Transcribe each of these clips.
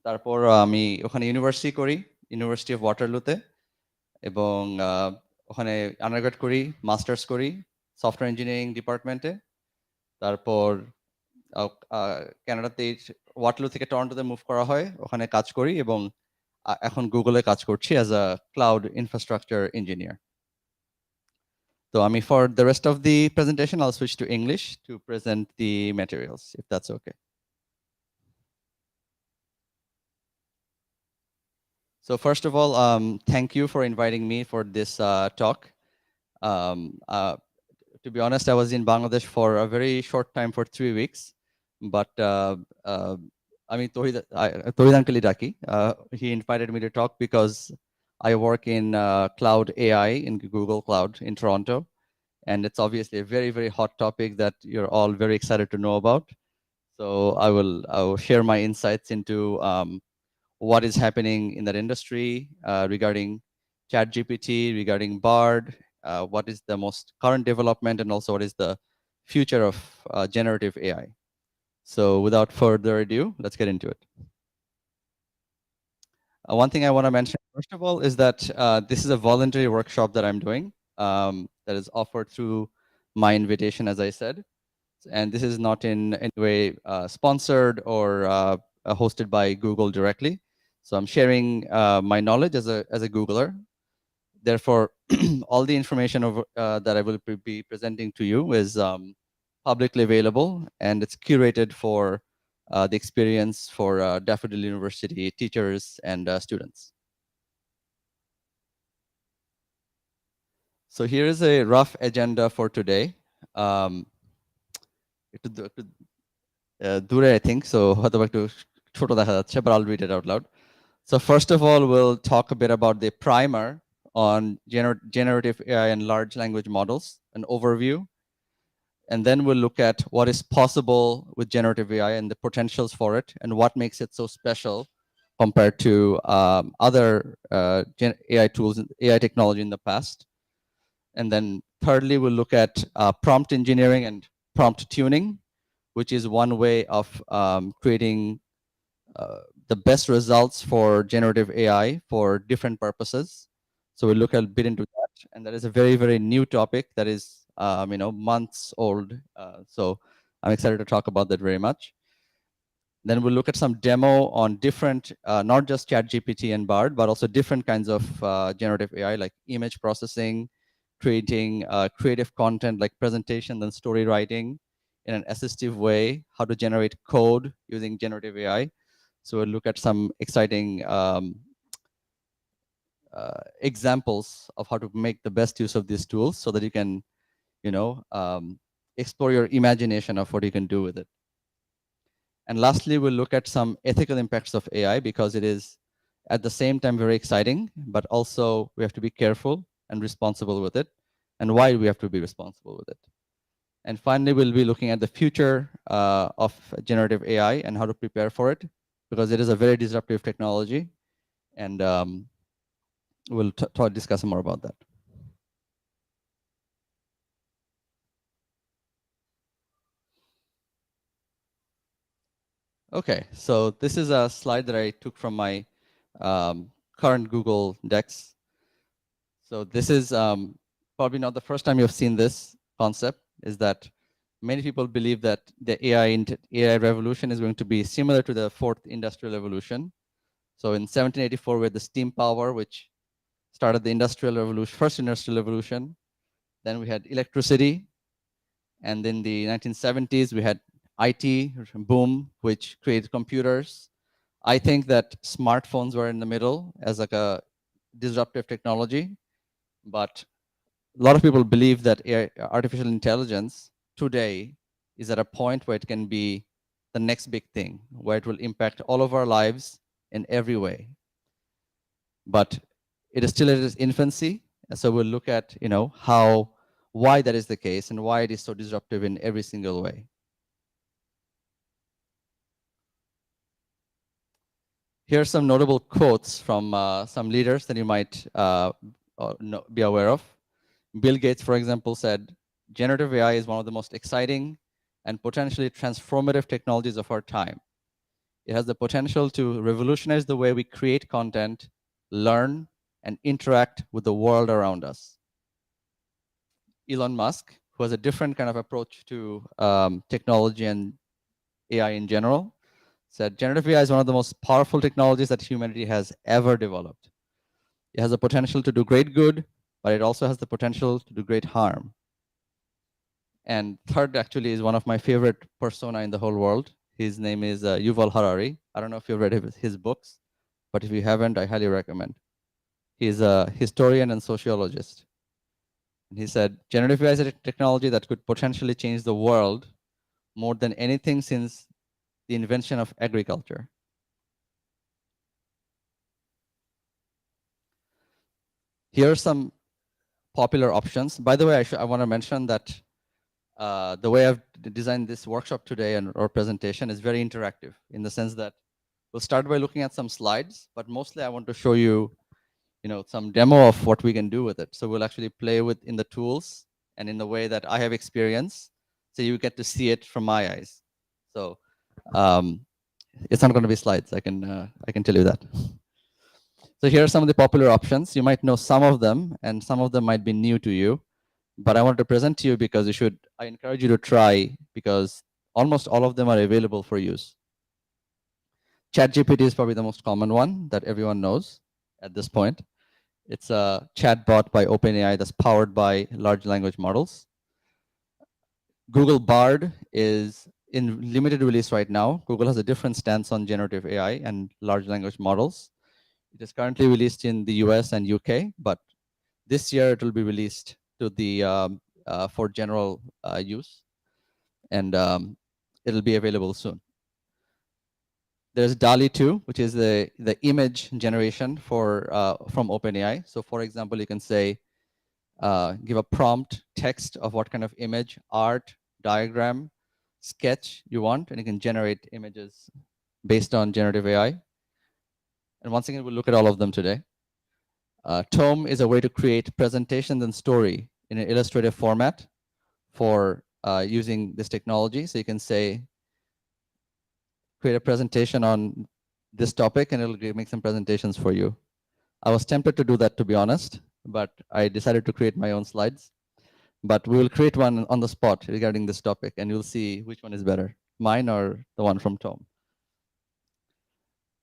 তারপর আমি ওখানে ইউনিভার্সিটি করি, ইউনিভার্সিটি অফ ওয়াটারলুতে, এবং ওখানে আন্ডারগ্রেড করি, মাস্টার্স করি সফটওয়্যার ইঞ্জিনিয়ারিং ডিপার্টমেন্টে। তারপর কানাডাতে ওয়াটারলু থেকে টরন্টোতে মুভ করা হয়, ওখানে কাজ করি এবং এখন গুগলে কাজ করছি as a cloud infrastructure engineer. So I mean, for the rest of the presentation, I'll switch to English to present the materials, if that's okay. So first of all, thank you for inviting me for this talk. Um, uh, to be honest, I was in Bangladesh for a very short time, for 3 weeks, but I mean, Tohid Uncle Daki, he invited me to talk because I work in cloud AI in Google Cloud in Toronto. And it's obviously a very, very hot topic that you're all very excited to know about. So I will share my insights into what is happening in that industry regarding ChatGPT, regarding Bard, what is the most current development, and also what is the future of generative AI. So without further ado, let's get into it. One thing I want to mention, first of all, is that this is a voluntary workshop that I'm doing that is offered through my invitation, as I said. And this is not in any way sponsored or hosted by Google directly. So I'm sharing my knowledge as a Googler. Therefore, all the information that I will be presenting to you is publicly available, and it's curated for the experience for Daffodil University teachers and students. So here is a rough agenda for today. Dure, I think, so হয়তো একটু ছোট দেখা যাচ্ছে, but I'll read it out loud. So first of all, we'll talk a bit about the primer on generative AI and large language models, an overview. And then we'll look at what is possible with generative AI and the potentials for it, and what makes it so special compared to other AI tools, AI technology in the past. And then thirdly, we'll look at prompt engineering and prompt tuning, which is one way of creating the best results for generative AI for different purposes. So we'll look a bit into that. And that is a very, very new topic that is, months old. So I'm excited to talk about that very much. Then we'll look at some demo on different, not just ChatGPT and Bard, but also different kinds of generative AI, like image processing, creating creative content like presentation and story writing in an assistive way, how to generate code using generative AI. So we'll look at some exciting examples of how to make the best use of these tools so that you can, explore your imagination of what you can do with it. And lastly, we'll look at some ethical impacts of AI, because it is at the same time very exciting, but also we have to be careful and responsible with it, and why we have to be responsible with it. And finally, we'll be looking at the future of generative AI and how to prepare for it, because it is a very disruptive technology, and we'll discuss more about that. Okay, so this is a slide that I took from my current Google Dex. So this is probably not the first time you've seen this concept, is that many people believe that the AI revolution is going to be similar to the fourth industrial revolution. So in 1784, we had the steam power, which started the industrial revolution, first industrial revolution. Then we had electricity. And in the 1970s, we had IT boom, which created computers. I think that smartphones were in the middle as like a disruptive technology. But a lot of people believe that artificial intelligence today is at a point where it can be the next big thing, where it will impact all of our lives in every way. But it is still at its infancy. And so we'll look at, why that is the case and why it is so disruptive in every single way. Here are some notable quotes from some leaders that you might be aware of. Bill Gates, for example, said, "Generative AI is one of the most exciting and potentially transformative technologies of our time. It has the potential to revolutionize the way we create content, learn, and interact with the world around us. Elon Musk, who has a different kind of approach to technology and AI in general, said generative AI is one of the most powerful technologies that humanity has ever developed. It has the potential to do great good, but it also has the potential to do great harm. And third, actually, is one of my favorite persona in the whole world. His name is Yuval Harari. I don't know if you've read his books, but if you haven't, I highly recommend. He's a historian and sociologist. And he said, generative AI is a technology that could potentially change the world more than anything since the invention of agriculture. Here are some popular options. By the way, I want to mention that the way I've designed this workshop today and our presentation is very interactive in the sense that we'll start by looking at some slides, but mostly I want to show you, some demo of what we can do with it. So we'll actually play with in the tools and in the way that I have experience, so you get to see it from my eyes. So it's not going to be slides. I can tell you that. So here are some of the popular options. You might know some of them, and some of them might be new to you. But I wanted to present to you because I encourage you to try, because almost all of them are available for use. ChatGPT is probably the most common one that everyone knows at this point. It's a chatbot by OpenAI that's powered by large language models. Google Bard is in limited release right now. Google has a different stance on generative AI and large language models. It is currently released in the US and UK, but this year it will be released to the for general use, and it'll be available soon. There's DALL-E 2, which is the image generation from OpenAI. So for example, you can say, give a prompt text of what kind of image, art, diagram, sketch you want, and you can generate images based on generative AI. And once again, we'll look at all of them today. Tome is a way to create presentations and story in an illustrative format for using this technology. So you can say, create a presentation on this topic, and it'll make some presentations for you. I was tempted to do that, to be honest, but I decided to create my own slides. But we will create one on the spot regarding this topic, and you'll see which one is better, mine or the one from Tome.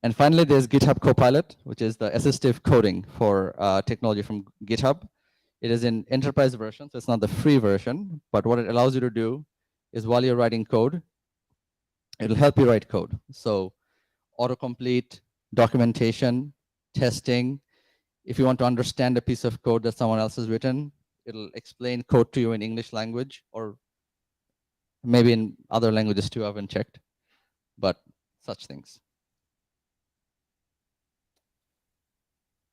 And finally, there's GitHub Copilot, which is the assistive coding for technology from GitHub. It is in enterprise version, so it's not the free version, but what it allows you to do is while you're writing code, it'll help you write code. So autocomplete, documentation, testing. If you want to understand a piece of code that someone else has written, it'll explain code to you in English language, or maybe in other languages too, I haven't checked, but such things.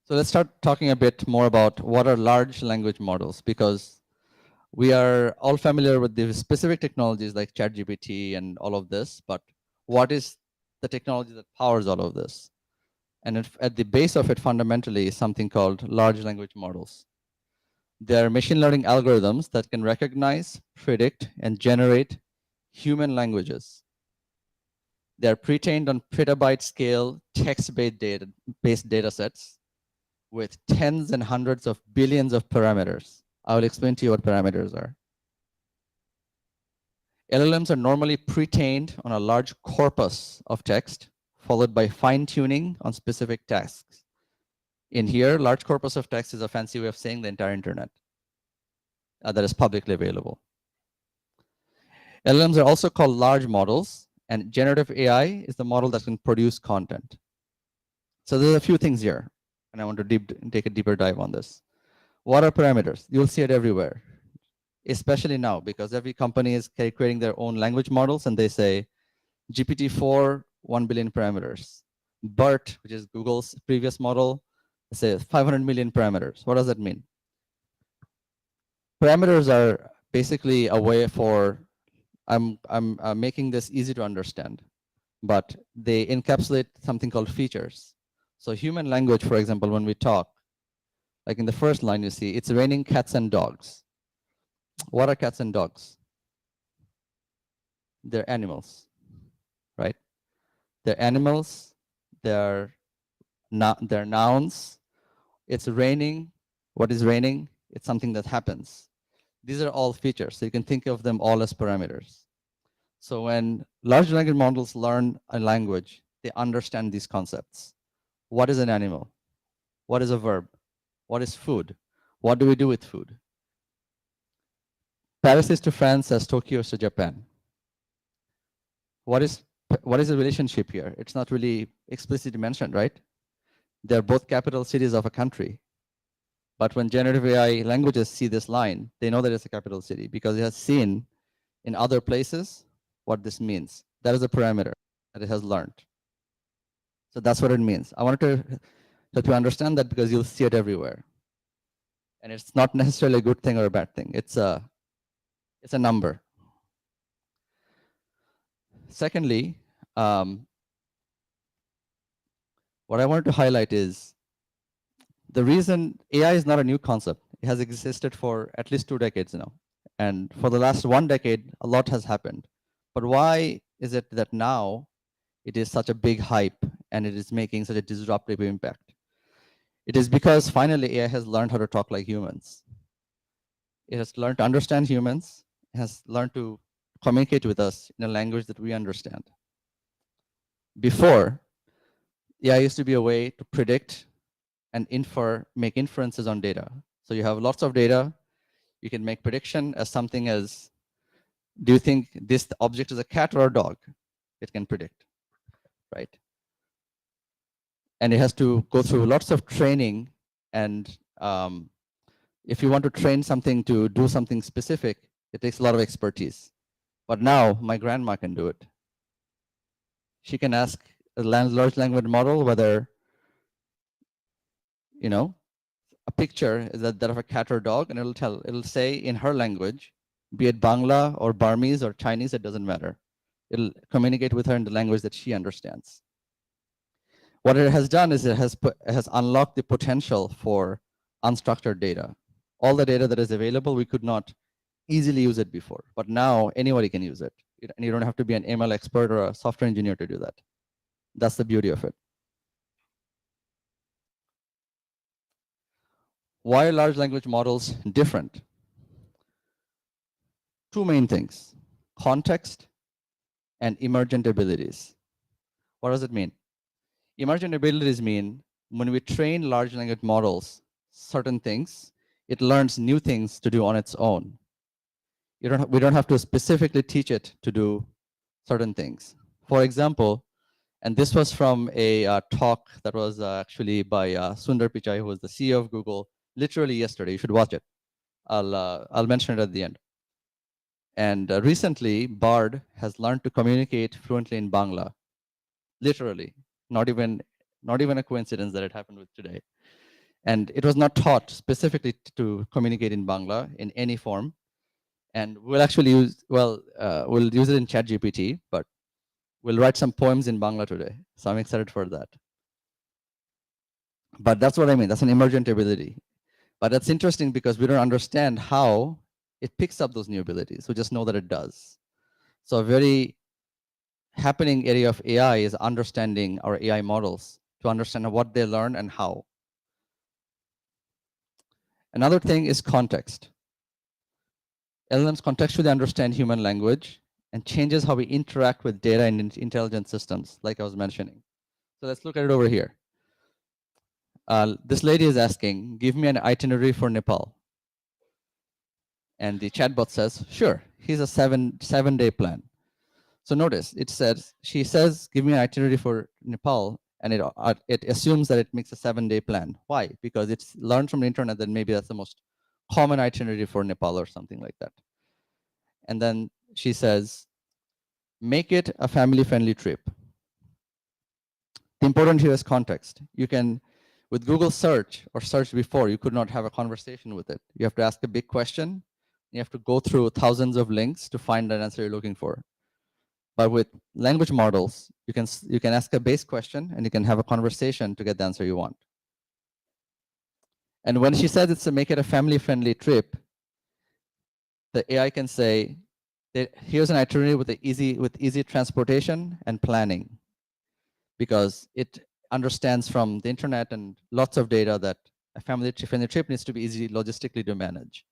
So let's start talking a bit more about what are large language models, because we are all familiar with the specific technologies like ChatGPT and all of this, but what is the technology that powers all of this? And at the base of it, fundamentally, is something called large language models. They are machine learning algorithms that can recognize, predict, and generate human languages. They are pre-trained on petabyte scale text-based data sets with tens and hundreds of billions of parameters. I will explain to you what parameters are. LLMs are normally pre-trained on a large corpus of text, followed by fine-tuning on specific tasks. In here, large corpus of text is a fancy way of saying the entire internet that is publicly available. LLMs are also called large models, and generative AI is the model that can produce content. So there's a few things here, and I want to take a deeper dive on this. What are parameters? You'll see it everywhere, especially now, because every company is creating their own language models, and they say GPT-4, 1 billion parameters. BERT, which is Google's previous model, says 500 million parameters. What does that mean? Parameters are basically a way for, I'm making this easy to understand, but they encapsulate something called features. So human language, for example, when we talk, like in the first line, you see, it's raining cats and dogs. What are cats and dogs? They're animals, right? They're animals, they're nouns. It's raining. What is raining? It's something that happens. These are all features, so you can think of them all as parameters. So when large language models learn a language, they understand these concepts. What is an animal? What is a verb? What is food? What do we do with food? Paris is to France as Tokyo is to Japan. What is the relationship here? It's not really explicitly mentioned, right? They're both capital cities of a country. But when generative AI languages see this line, they know that it's a capital city because it has seen in other places what this means. That is a parameter that it has learned. So that's what it means. I wanted to help you understand that because you'll see it everywhere. And it's not necessarily a good thing or a bad thing. It's a number. Secondly, what I wanted to highlight is the reason AI is not a new concept. It has existed for at least 2 decades now. And for the last 1 decade, a lot has happened. But why is it that now it is such a big hype and it is making such a disruptive impact? It is because finally AI has learned how to talk like humans. It has learned to understand humans, it has learned to communicate with us in a language that we understand. Before, AI used to be a way to predict and make inferences on data. So you have lots of data, you can make prediction as something as, do you think this object is a cat or a dog? It can predict, right? And it has to go through lots of training. And if you want to train something to do something specific, it takes a lot of expertise. But now my grandma can do it. She can ask a large language model whether, a picture is that of a cat or dog, and it'll say in her language, be it Bangla or Burmese or Chinese, it doesn't matter. It'll communicate with her in the language that she understands. What it has done is it has unlocked the potential for unstructured data. All the data that is available, we could not easily use it before, but now anybody can use it. And you don't have to be an ML expert or a software engineer to do that. That's the beauty of it. Why are large language models different? 2 main things: context and emergent abilities. What does it mean? Emergent abilities mean when we train large language models certain things, it learns new things to do on its own. We don't have to specifically teach it to do certain things. For example, and this was from a talk that was actually by Sundar Pichai, who was the CEO of Google, literally yesterday. You should watch it. I'll mention it at the end. And recently, Bard has learned to communicate fluently in Bangla. Literally, not even a coincidence that it happened with today. And it was not taught specifically to communicate in Bangla in any form. And we'll actually use, we'll use it in ChatGPT, but we'll write some poems in Bangla today. So I'm excited for that. But that's what I mean. That's an emergent ability. But that's interesting because we don't understand how it picks up those new abilities. We just know that it does. So a very happening area of AI is understanding our AI models to understand what they learn and how. Another thing is context. LLMs contextually understand human language and changes how we interact with data in intelligent systems, like I was mentioning. So let's look at it over here. This lady is asking, give me an itinerary for Nepal. And the chatbot says, sure, here's a seven-day plan. So notice, she says, give me an itinerary for Nepal, and it assumes that it makes a 7-day plan. Why? Because it's learned from the internet that maybe that's the most common itinerary for Nepal or something like that. And then she says, make it a family-friendly trip. The important here is context. You can, with Google search or search before, you could not have a conversation with it. You have to ask a big question. You have to go through thousands of links to find that answer you're looking for. But with language models, you can ask a base question and you can have a conversation to get the answer you want. And when she says it's to make it a family-friendly trip, the AI can say, here's an itinerary with easy transportation and planning. because it understands from the internet and lots of data that a family trip needs to be easy logistically to manage.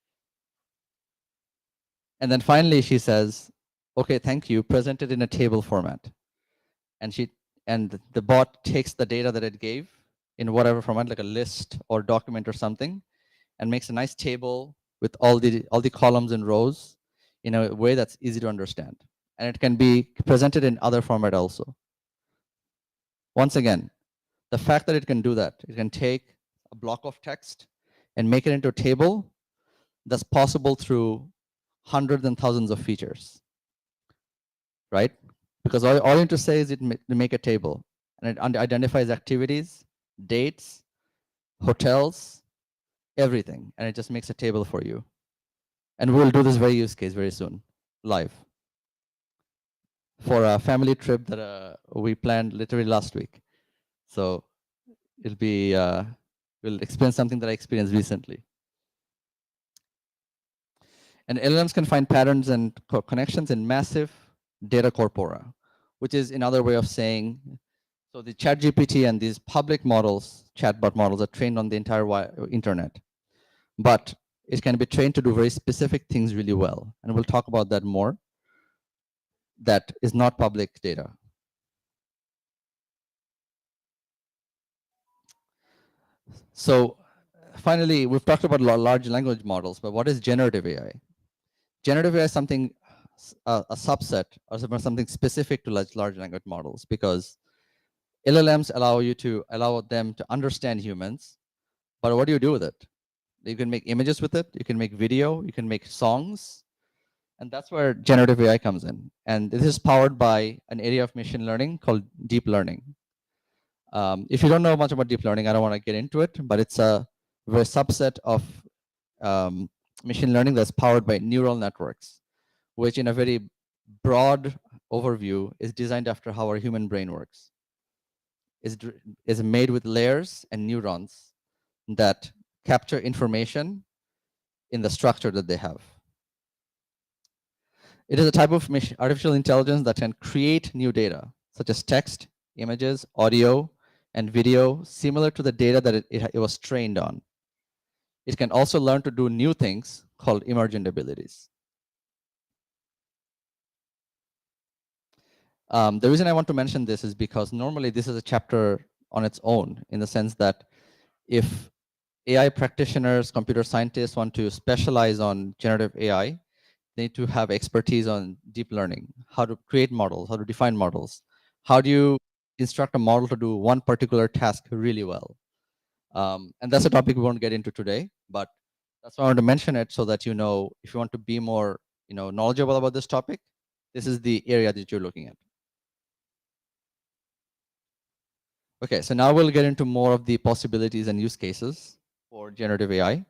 And then finally she says, okay, thank you, present it in a table format. And the bot takes the data that it gave in whatever format, like a list or document or something, and makes a nice table with all the columns and rows in a way that's easy to understand. And it can be presented in other format also. Once again, the fact that it can do that, it can take a block of text and make it into a table, that's possible through hundreds and thousands of features, right? Because all you need to say is to make a table, and it identifies activities, dates, hotels, everything, and it just makes a table for you. And we'll do this very use case very soon, live, for a family trip that we planned literally last week. So it'll be, we'll experience something that I experienced recently. And LLMs can find patterns and connections in massive data corpora, which is another way of saying, so the ChatGPT and these public models, chatbot models, are trained on the entire internet. But it can be trained to do very specific things really well. And we'll talk about that more. That is not public data. So finally, we've talked about large language models, but what is generative AI? Generative AI is something, a subset or something specific to large language models, because LLMs allow them to understand humans, but what do you do with it? You can make images with it, you can make video, you can make songs, and that's where generative AI comes in. And this is powered by an area of machine learning called deep learning. If you don't know much about deep learning, I don't want to get into it, but it's a very subset of machine learning that's powered by neural networks, which in a very broad overview is designed after how our human brain works. Is made with layers and neurons that capture information in the structure that they have. It is a type of artificial intelligence that can create new data, such as text, images, audio, and video, similar to the data that it was trained on. It can also learn to do new things called emergent abilities. The reason I want to mention this is because normally this is a chapter on its own, in the sense that if AI practitioners, computer scientists want to specialize on generative AI, they need to have expertise on deep learning, how to create models, how to define models. How do you instruct a model to do one particular task really well? And that's a topic we won't get into today, but that's why I want to mention it, so that you know, if you want to be more knowledgeable about this topic, this is the area that you're looking at. Okay, so now we'll get into more of the possibilities and use cases for generative AI.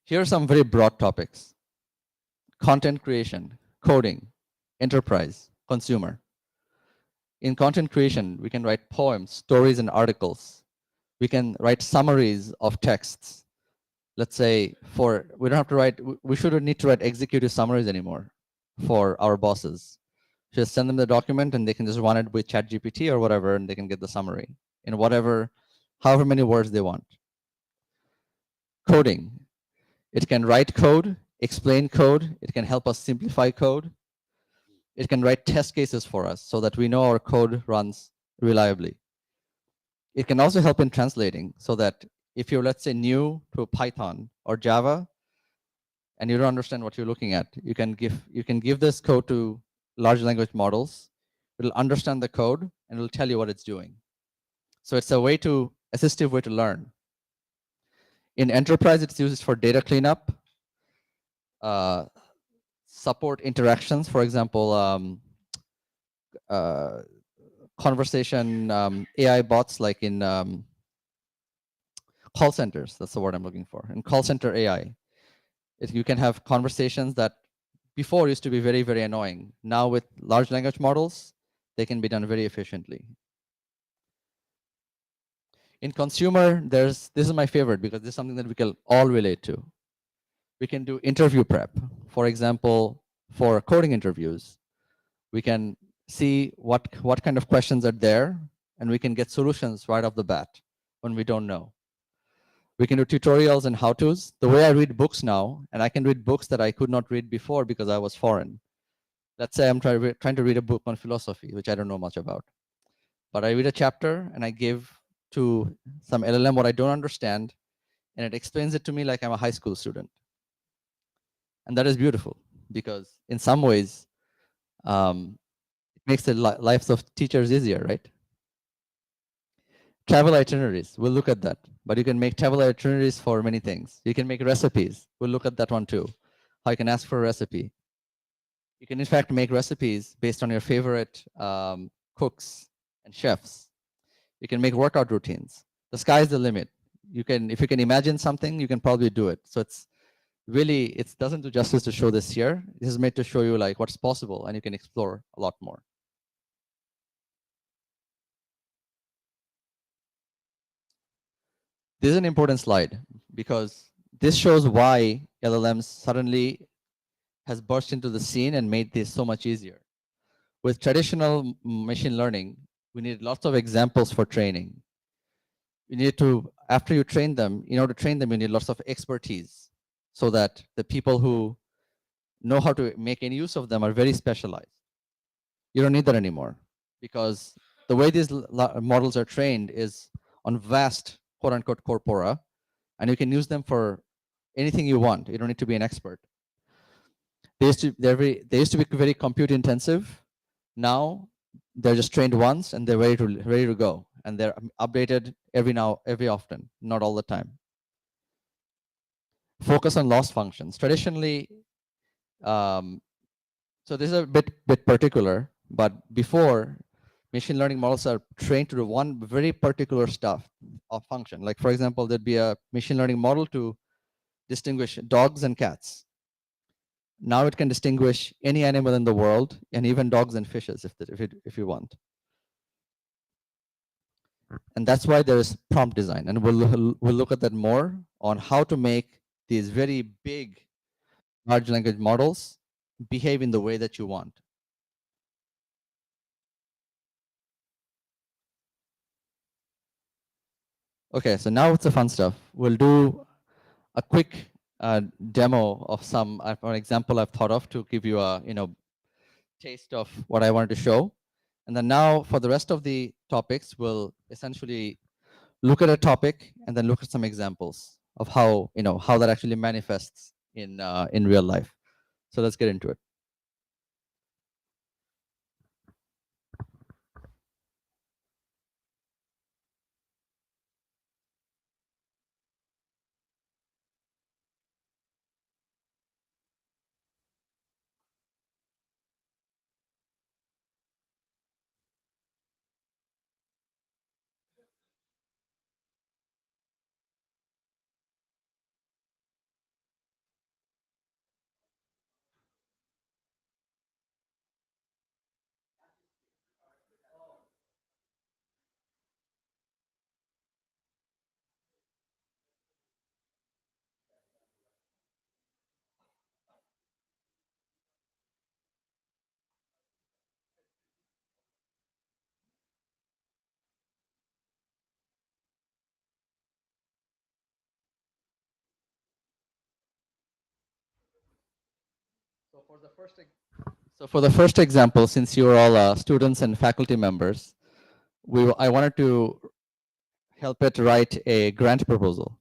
Here are some very broad topics: content creation, coding, enterprise, consumer. In content creation, we can write poems, stories, and articles. We can write summaries of texts. Let's say we don't have to write, we shouldn't need to write executive summaries anymore for our bosses. Just send them the document and they can just run it with ChatGPT or whatever, and they can get the summary in however many words they want. Coding. It can write code, explain code. It can help us simplify code. It can write test cases for us so that we know our code runs reliably. It can also help in translating, so that if you're, let's say, new to Python or Java and you don't understand what you're looking at, you can give this code to large language models. It'll understand the code and it'll tell you what it's doing. So it's a assistive way to learn. In enterprise, it's used for data cleanup, support interactions, for example, conversation AI bots, like in call centers. That's the word I'm looking for. In call center AI, you can have conversations that before used to be very, very annoying. Now with large language models, they can be done very efficiently. In consumer, this is my favorite, because this is something that we can all relate to. We can do interview prep. For example, for coding interviews, We can see what kind of questions are there, and we can get solutions right off the bat when we don't know. We can do tutorials and how-tos. The way I read books now, and I can read books that I could not read before because I was foreign. Let's say I'm trying to read a book on philosophy, which I don't know much about. But I read a chapter and I give to some LLM what I don't understand, and it explains it to me like I'm a high school student. And that is beautiful because in some ways, it makes the lives of teachers easier, right? Travel itineraries, we'll look at that. But you can make travel itineraries for many things. You can make recipes. We'll look at that one too. How you can ask for a recipe. You can in fact make recipes based on your favorite cooks and chefs. You can make workout routines. The sky is the limit. You can, if you can imagine something, you can probably do it. So it's really, it doesn't do justice to show this here. This is made to show you like what's possible, and you can explore a lot more. This is an important slide because this shows why LLMs suddenly has burst into the scene and made this so much easier. With traditional machine learning, we need lots of examples for training. You need to, after you train them, in order to train them, you need lots of expertise so that the people who know how to make any use of them are very specialized. You don't need that anymore because the way these models are trained is on vast quote unquote corpora, and you can use them for anything you want. You don't need to be an expert. They used to be very compute intensive. Now they're just trained once and they're ready to go, and they're updated every often, not all the time. Focus on loss functions. Traditionally, so this is a bit particular, but before, machine learning models are trained to do one very particular stuff of function. Like for example, there'd be a machine learning model to distinguish dogs and cats. Now it can distinguish any animal in the world, and even dogs and fishes if you want. And that's why there is prompt design, and we'll look at that more on how to make these very big large language models behave in the way that you want. Okay, so now it's the fun stuff. We'll do a quick demo of an example I've thought of to give you a taste of what I wanted to show. And then now for the rest of the topics, we'll essentially look at a topic and then look at some examples of how how that actually manifests in real life. So let's get into it. So for the first example, since you are all students and faculty members, I wanted to help it write a grant proposal.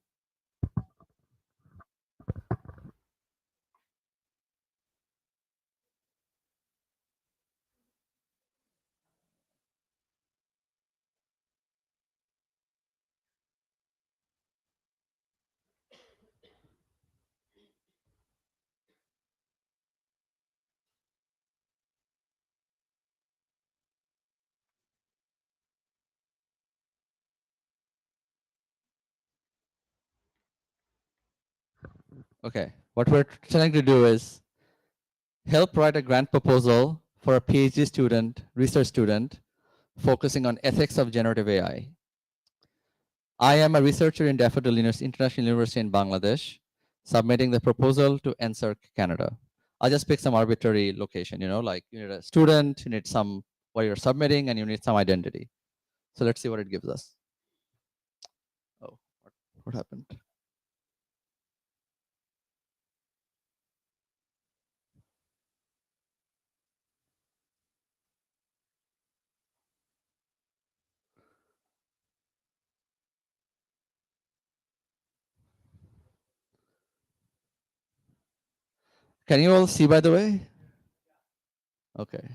Okay, what we're trying to do is help write a grant proposal for a PhD student, research student, focusing on ethics of generative AI. I am a researcher in Daffodil International University in Bangladesh, submitting the proposal to NSERC Canada. I'll just pick some arbitrary location, like you need a student, you need some what you're submitting, and you need some identity. So let's see what it gives us. Oh, what happened? Can you all see, by the way? Okay.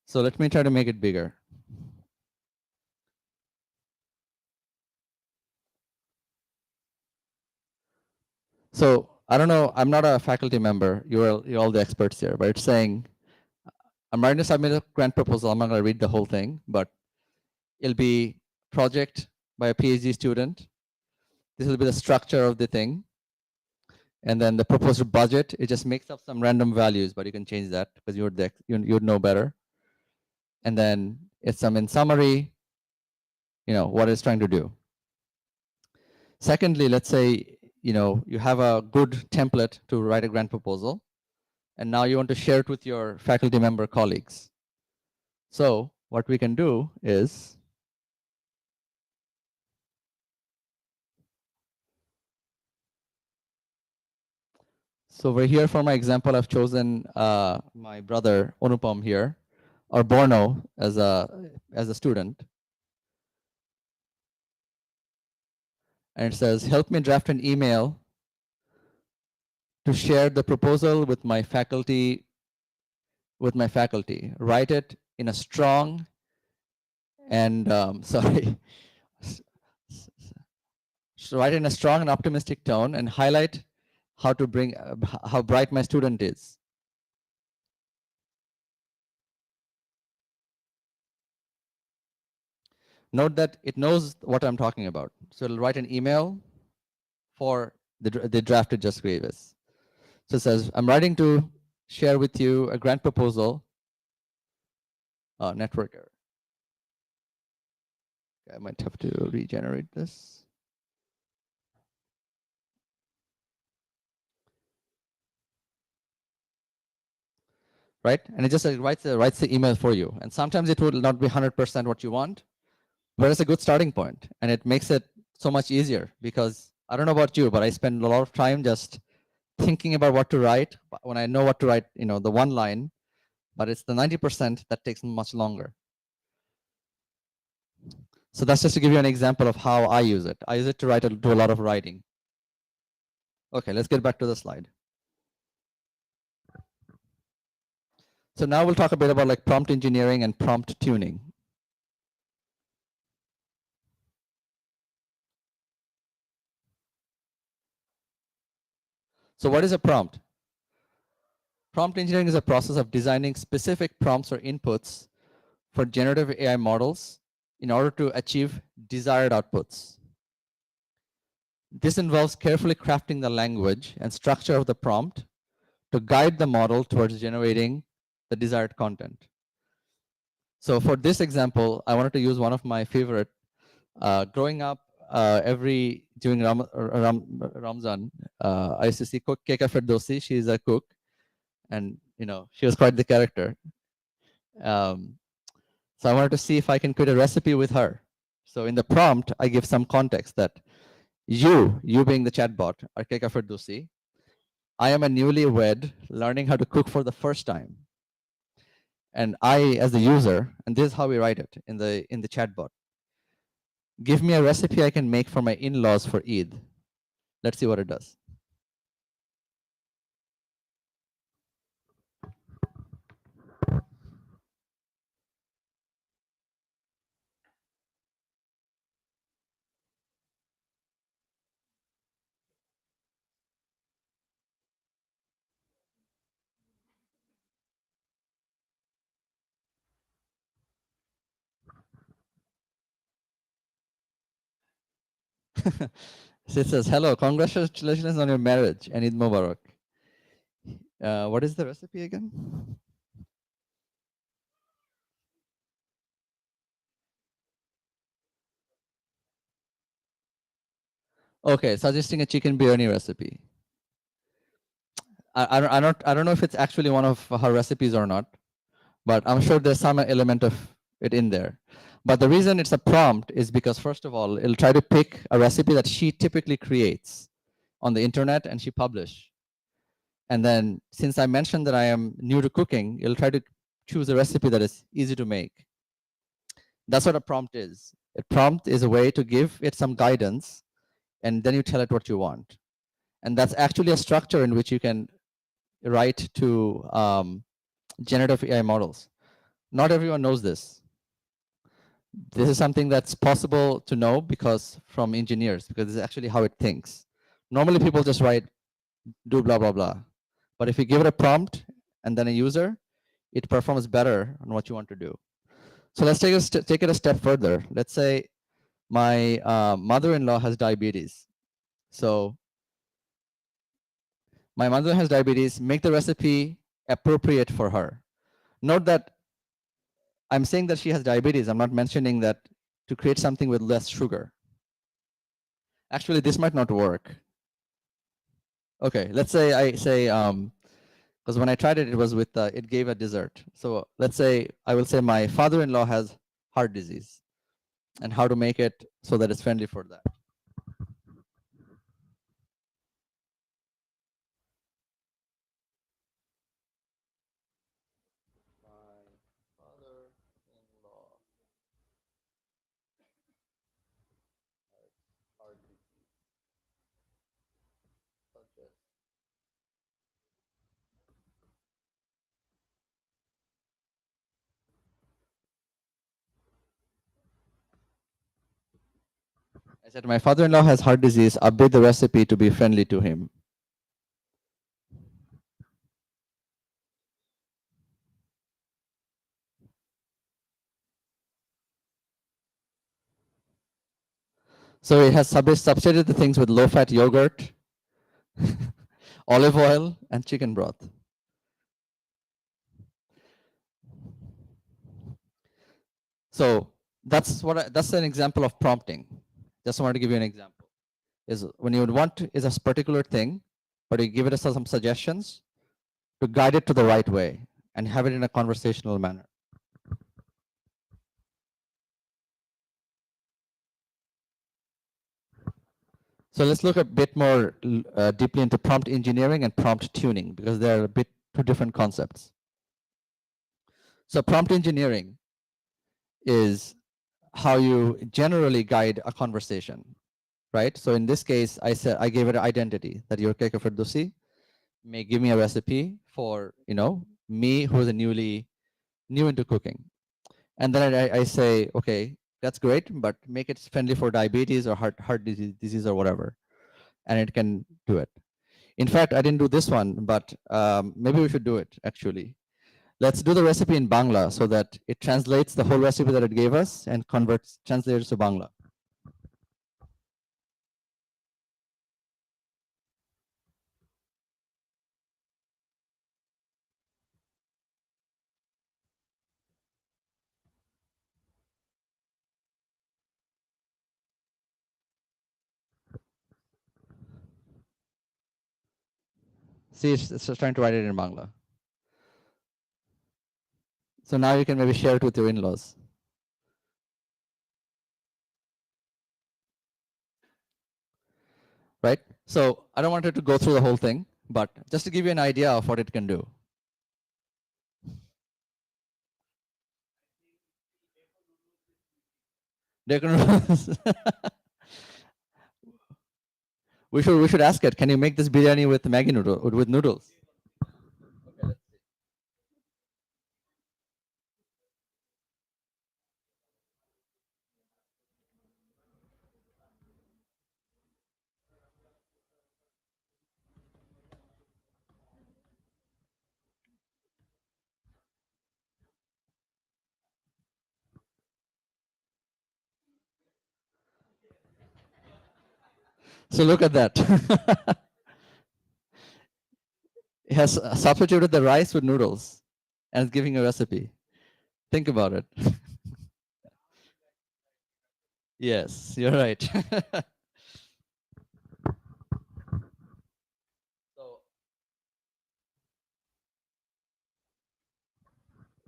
So let me try to make it bigger. So I don't know, I'm not a faculty member. You're all the experts here, but it's saying, I'm writing to submit a grant proposal. I'm not going to read the whole thing, but it'll be project by a PhD student. This will be the structure of the thing. And then the proposed budget, it just makes up some random values, but you can change that because you'd know better. And then it's some in summary, what it's trying to do. Secondly, let's say, you have a good template to write a grant proposal, and now you want to share it with your faculty member colleagues. So what we can do is, so over here for my example, I've chosen my brother Anupam here, or Borno as a student. And it says, help me draft an email to share the proposal with my faculty. Write it in a strong and sorry. So write in a strong and optimistic tone and highlight how bright my student is. Note that it knows what I'm talking about. So it'll write an email for the draft it just gave us. So it says, I'm writing to share with you a grant proposal. Network error. I might have to regenerate this. Right? And it just writes the email for you. And sometimes it will not be 100% what you want, but it's a good starting point. And it makes it so much easier because I don't know about you, but I spend a lot of time just thinking about what to write. When I know what to write, the one line, but it's the 90% that takes much longer. So that's just to give you an example of how I use it. I use it to do a lot of writing. Okay, let's get back to the slide. So now we'll talk a bit about like prompt engineering and prompt tuning. So what is a prompt? Prompt engineering is a process of designing specific prompts or inputs for generative AI models in order to achieve desired outputs. This involves carefully crafting the language and structure of the prompt to guide the model towards generating the desired content. So for this example, I wanted to use one of my favorite. Growing up, during Ramzan, I used to see cook Keka Ferdowsi. She's a cook, and she was quite the character. So I wanted to see if I can create a recipe with her. So in the prompt, I give some context that you being the chatbot, are Keka Ferdowsi, I am a newlywed learning how to cook for the first time. And I, as the user, and this is how we write it in the chatbot. Give me a recipe I can make for my in-laws for Eid. Let's see what it does. So it says, hello, congratulations on your marriage and Eid Mubarak. What is the recipe again? Okay, suggesting a chicken biryani recipe. I don't know if it's actually one of her recipes or not, but I'm sure there's some element of it in there. But the reason it's a prompt is because, first of all, it'll try to pick a recipe that she typically creates on the internet and she publish. And then since I mentioned that I am new to cooking, it'll try to choose a recipe that is easy to make. That's what a prompt is. A prompt is a way to give it some guidance, and then you tell it what you want. And that's actually a structure in which you can write to generative AI models. Not everyone knows this. This is something that's possible to know because from engineers, because this is actually how it thinks. Normally people just write, do blah, blah, blah. But if you give it a prompt and then a user, it performs better on what you want to do. So let's take it a step further. Let's say my mother-in-law has diabetes. So my mother has diabetes, make the recipe appropriate for her. Note that I'm saying that she has diabetes. I'm not mentioning that to create something with less sugar. Actually, this might not work. Okay, let's say I say, because when I tried it, it was with, it gave a dessert. So let's say, I will say my father-in-law has heart disease and how to make it so that it's friendly for that. I said, my father-in-law has heart disease. Update the recipe to be friendly to him. So it has substituted the things with low-fat yogurt, olive oil, and chicken broth. So that's that's an example of prompting. Just wanted to give you an example. Is when you would want is a particular thing, but you give it some suggestions to guide it to the right way and have it in a conversational manner. So let's look a bit more deeply into prompt engineering and prompt tuning because they're a bit two different concepts. So prompt engineering is how you generally guide a conversation, right? So in this case, I gave it an identity that your Keiko Firdousi may give me a recipe for, me who's a new into cooking. And then I say, okay, that's great, but make it friendly for diabetes or heart disease or whatever. And it can do it. In fact, I didn't do this one, but maybe we should do it actually. Let's do the recipe in Bangla so that it translates the whole recipe that it gave us and translates to Bangla. See, it's just trying to write it in Bangla. So now you can maybe share it with your in-laws. Right? So I don't want it to go through the whole thing, but just to give you an idea of what it can do. we should ask it. Can you make this biryani with Maggi noodle with noodles? So look at that. It has substituted the rice with noodles and is giving a recipe. Think about it. Yes, you're right. So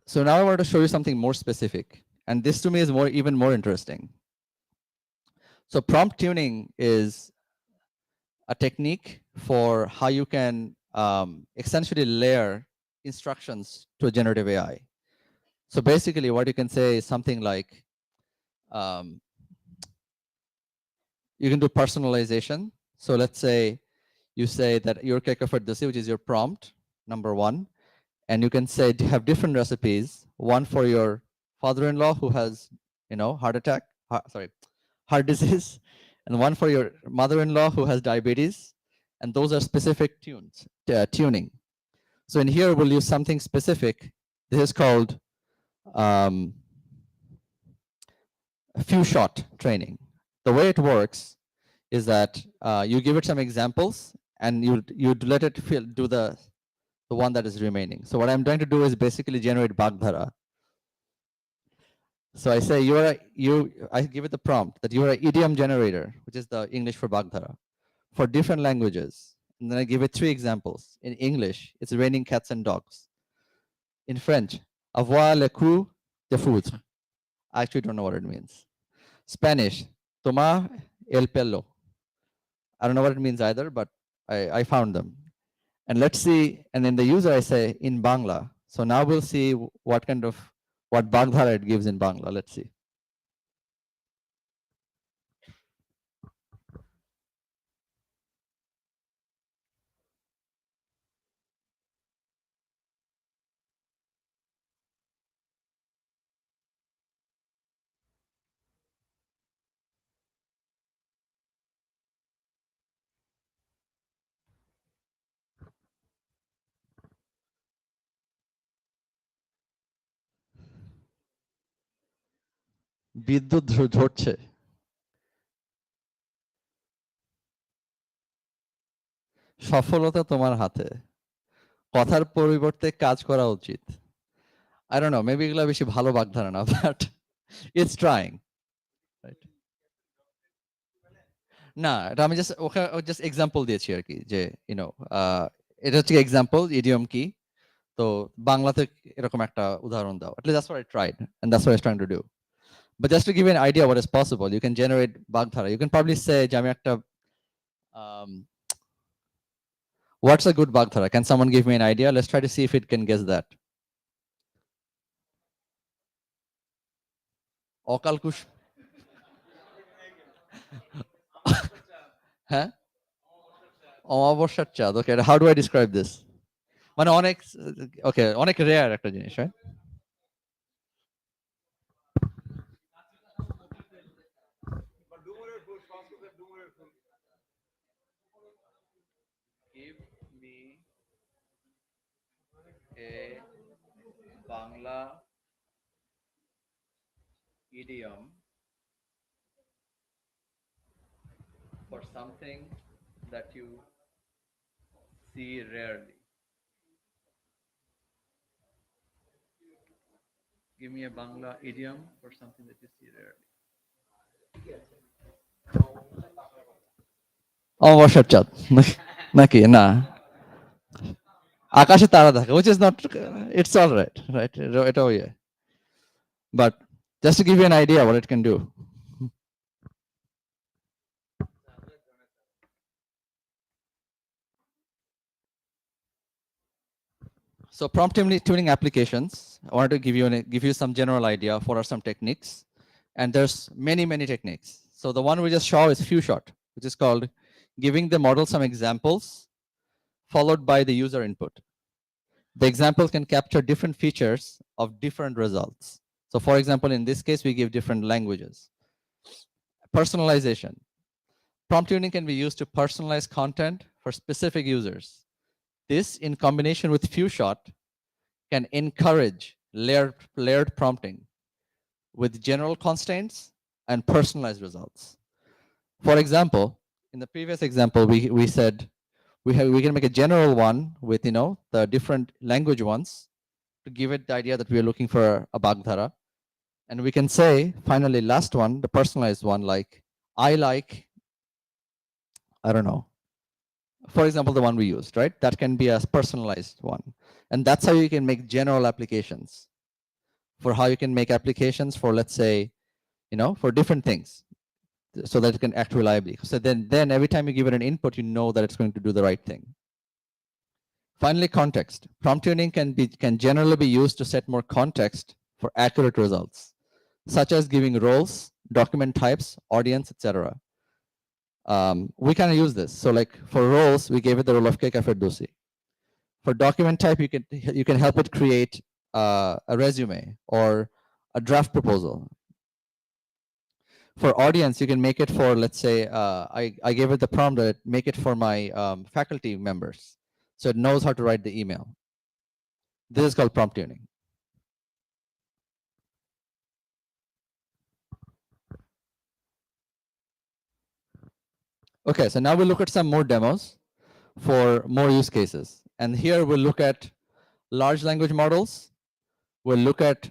So now I want to show you something more specific. And this to me is even more interesting. So prompt tuning is a technique for how you can essentially layer instructions to a generative AI. So basically what you can say is something like, um, you can do personalization. So let's say you say that your cake for this, which is your prompt, number one. And you can say have different recipes, one for your father-in-law who has, heart attack, heart disease, and one for your mother-in-law who has diabetes. And those are specific tuning. So in here, we'll use something specific. This is called a few shot training. The way it works is that you give it some examples and you let it do the one that is remaining. So what I'm trying to do is basically generate Bagdhara. So I say I give it the prompt that you are an idiom generator, which is the English for Bagdhara, for different languages. And then I give it 3 examples. In English, it's raining cats and dogs. In French, avoir le coup de foudre. I actually don't know what it means. Spanish, toma el pelo. I don't know what it means either, but I found them. And let's see, and in the user I say in Bangla. So now we'll see what Bagdhara it gives in Bangla. Let's see. বিদ্যুৎ ঝরছে, সফলতা তোমার হাতে, কথার পরিবর্তে কাজ করা উচিত। I don't know, maybe এগুলা বেশি ভালো বাগধারা না, but it's trying. Right? না, এটা আমি জাস্ট এক্সাম্পল দিয়েছি আর কি, যে এটা হচ্ছে এক্সাম্পল, ইডিয়ম কি, তো বাংলাতে এরকম একটা উদাহরণ দাও। At least that's what I tried, and that's what I was trying to do. But just to give you an idea what is possible, you can generate Bagdhara. You can probably say, what's a good Bagdhara? Can someone give me an idea? Let's try to see if it can guess that. Okalkush. Huh? অমাবস্যার চাঁদ. Okay, how do I describe this? মানে অনেক, okay, অনেক rare একটা জিনিস, right? Give me a Bangla idiom for something that you see rarely. Give me a Bangla idiom for something that you see rarely. অমাবস্যার চাঁদ নাকি? না, আকাশে তারা দেখা, which is not, it's all right, এটাও ইয়ে, but just to give you an idea what it can do. So prompt tuning applications, I wanted to give you some general idea of what are some techniques, and there's many techniques. So the one we just saw is few shot, which is called giving the model some examples followed by the user input. The examples can capture different features of different results. So for example, in this case, we give different languages. Personalization. Prompt tuning can be used to personalize content for specific users. This, in combination with few shot, can encourage layered prompting with general constraints and personalized results. For example, in the previous example, we said we can make a general one with the different language ones to give it the idea that we are looking for a Bagdhara. And we can say, finally, last one, the personalized one, like, I like, I don't know, for example, the one we used, right? That can be a personalized one. And that's how you can make general applications. for how you can make applications for, let's say, for different things, so that it can act reliably. So then every time you give it an input, you know that it's going to do the right thing. Finally, context. Prompt tuning can generally be used to set more context for accurate results, such as giving roles, document types, audience, etc. We kind of use this. So like for roles, we gave it the role of Keka Ferdowsi. For document type, you can help it create a resume or a draft proposal. For audience, you can make it for, let's say, I gave it the prompt that make it for my faculty members, so it knows how to write the email. This is called prompt tuning. Okay, so now we'll look at some more demos for more use cases. And here we'll look at large language models. We'll look at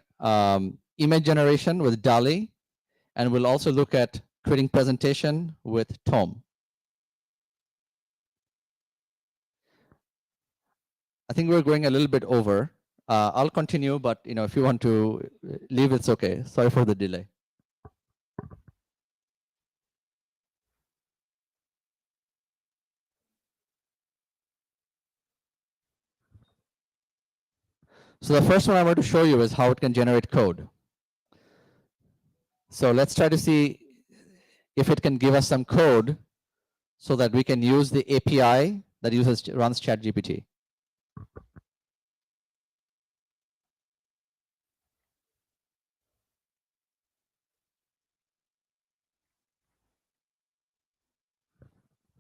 image generation with DALL-E, and we'll also look at creating presentation with Tome. I think we're going a little bit over. I'll continue, but if you want to leave, it's okay. Sorry for the delay. So the first one I want to show you is how it can generate code. So let's try to see if it can give us some code so that we can use the API that runs ChatGPT.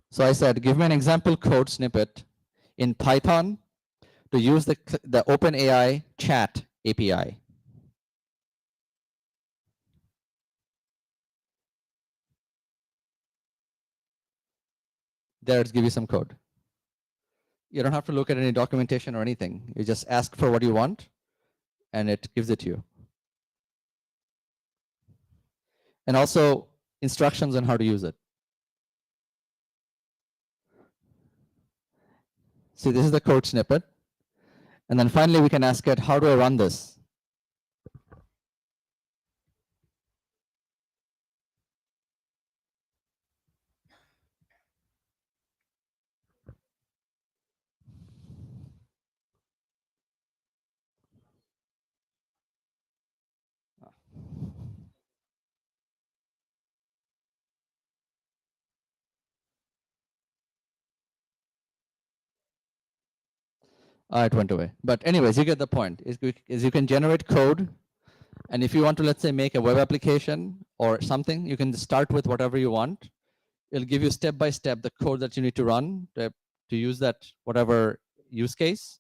So I said, give me an example code snippet in Python to use the OpenAI chat API. There, it's give you some code. You don't have to look at any documentation or anything. You just ask for what you want, and it gives it to you. And also instructions on how to use it. See, this is the code snippet. And then finally, we can ask it, how do I run this? It went away. But anyways, you get the point. Is you can generate code. And if you want to, let's say, make a web application or something, you can start with whatever you want. It'll give you step by step the code that you need to run to use that whatever use case,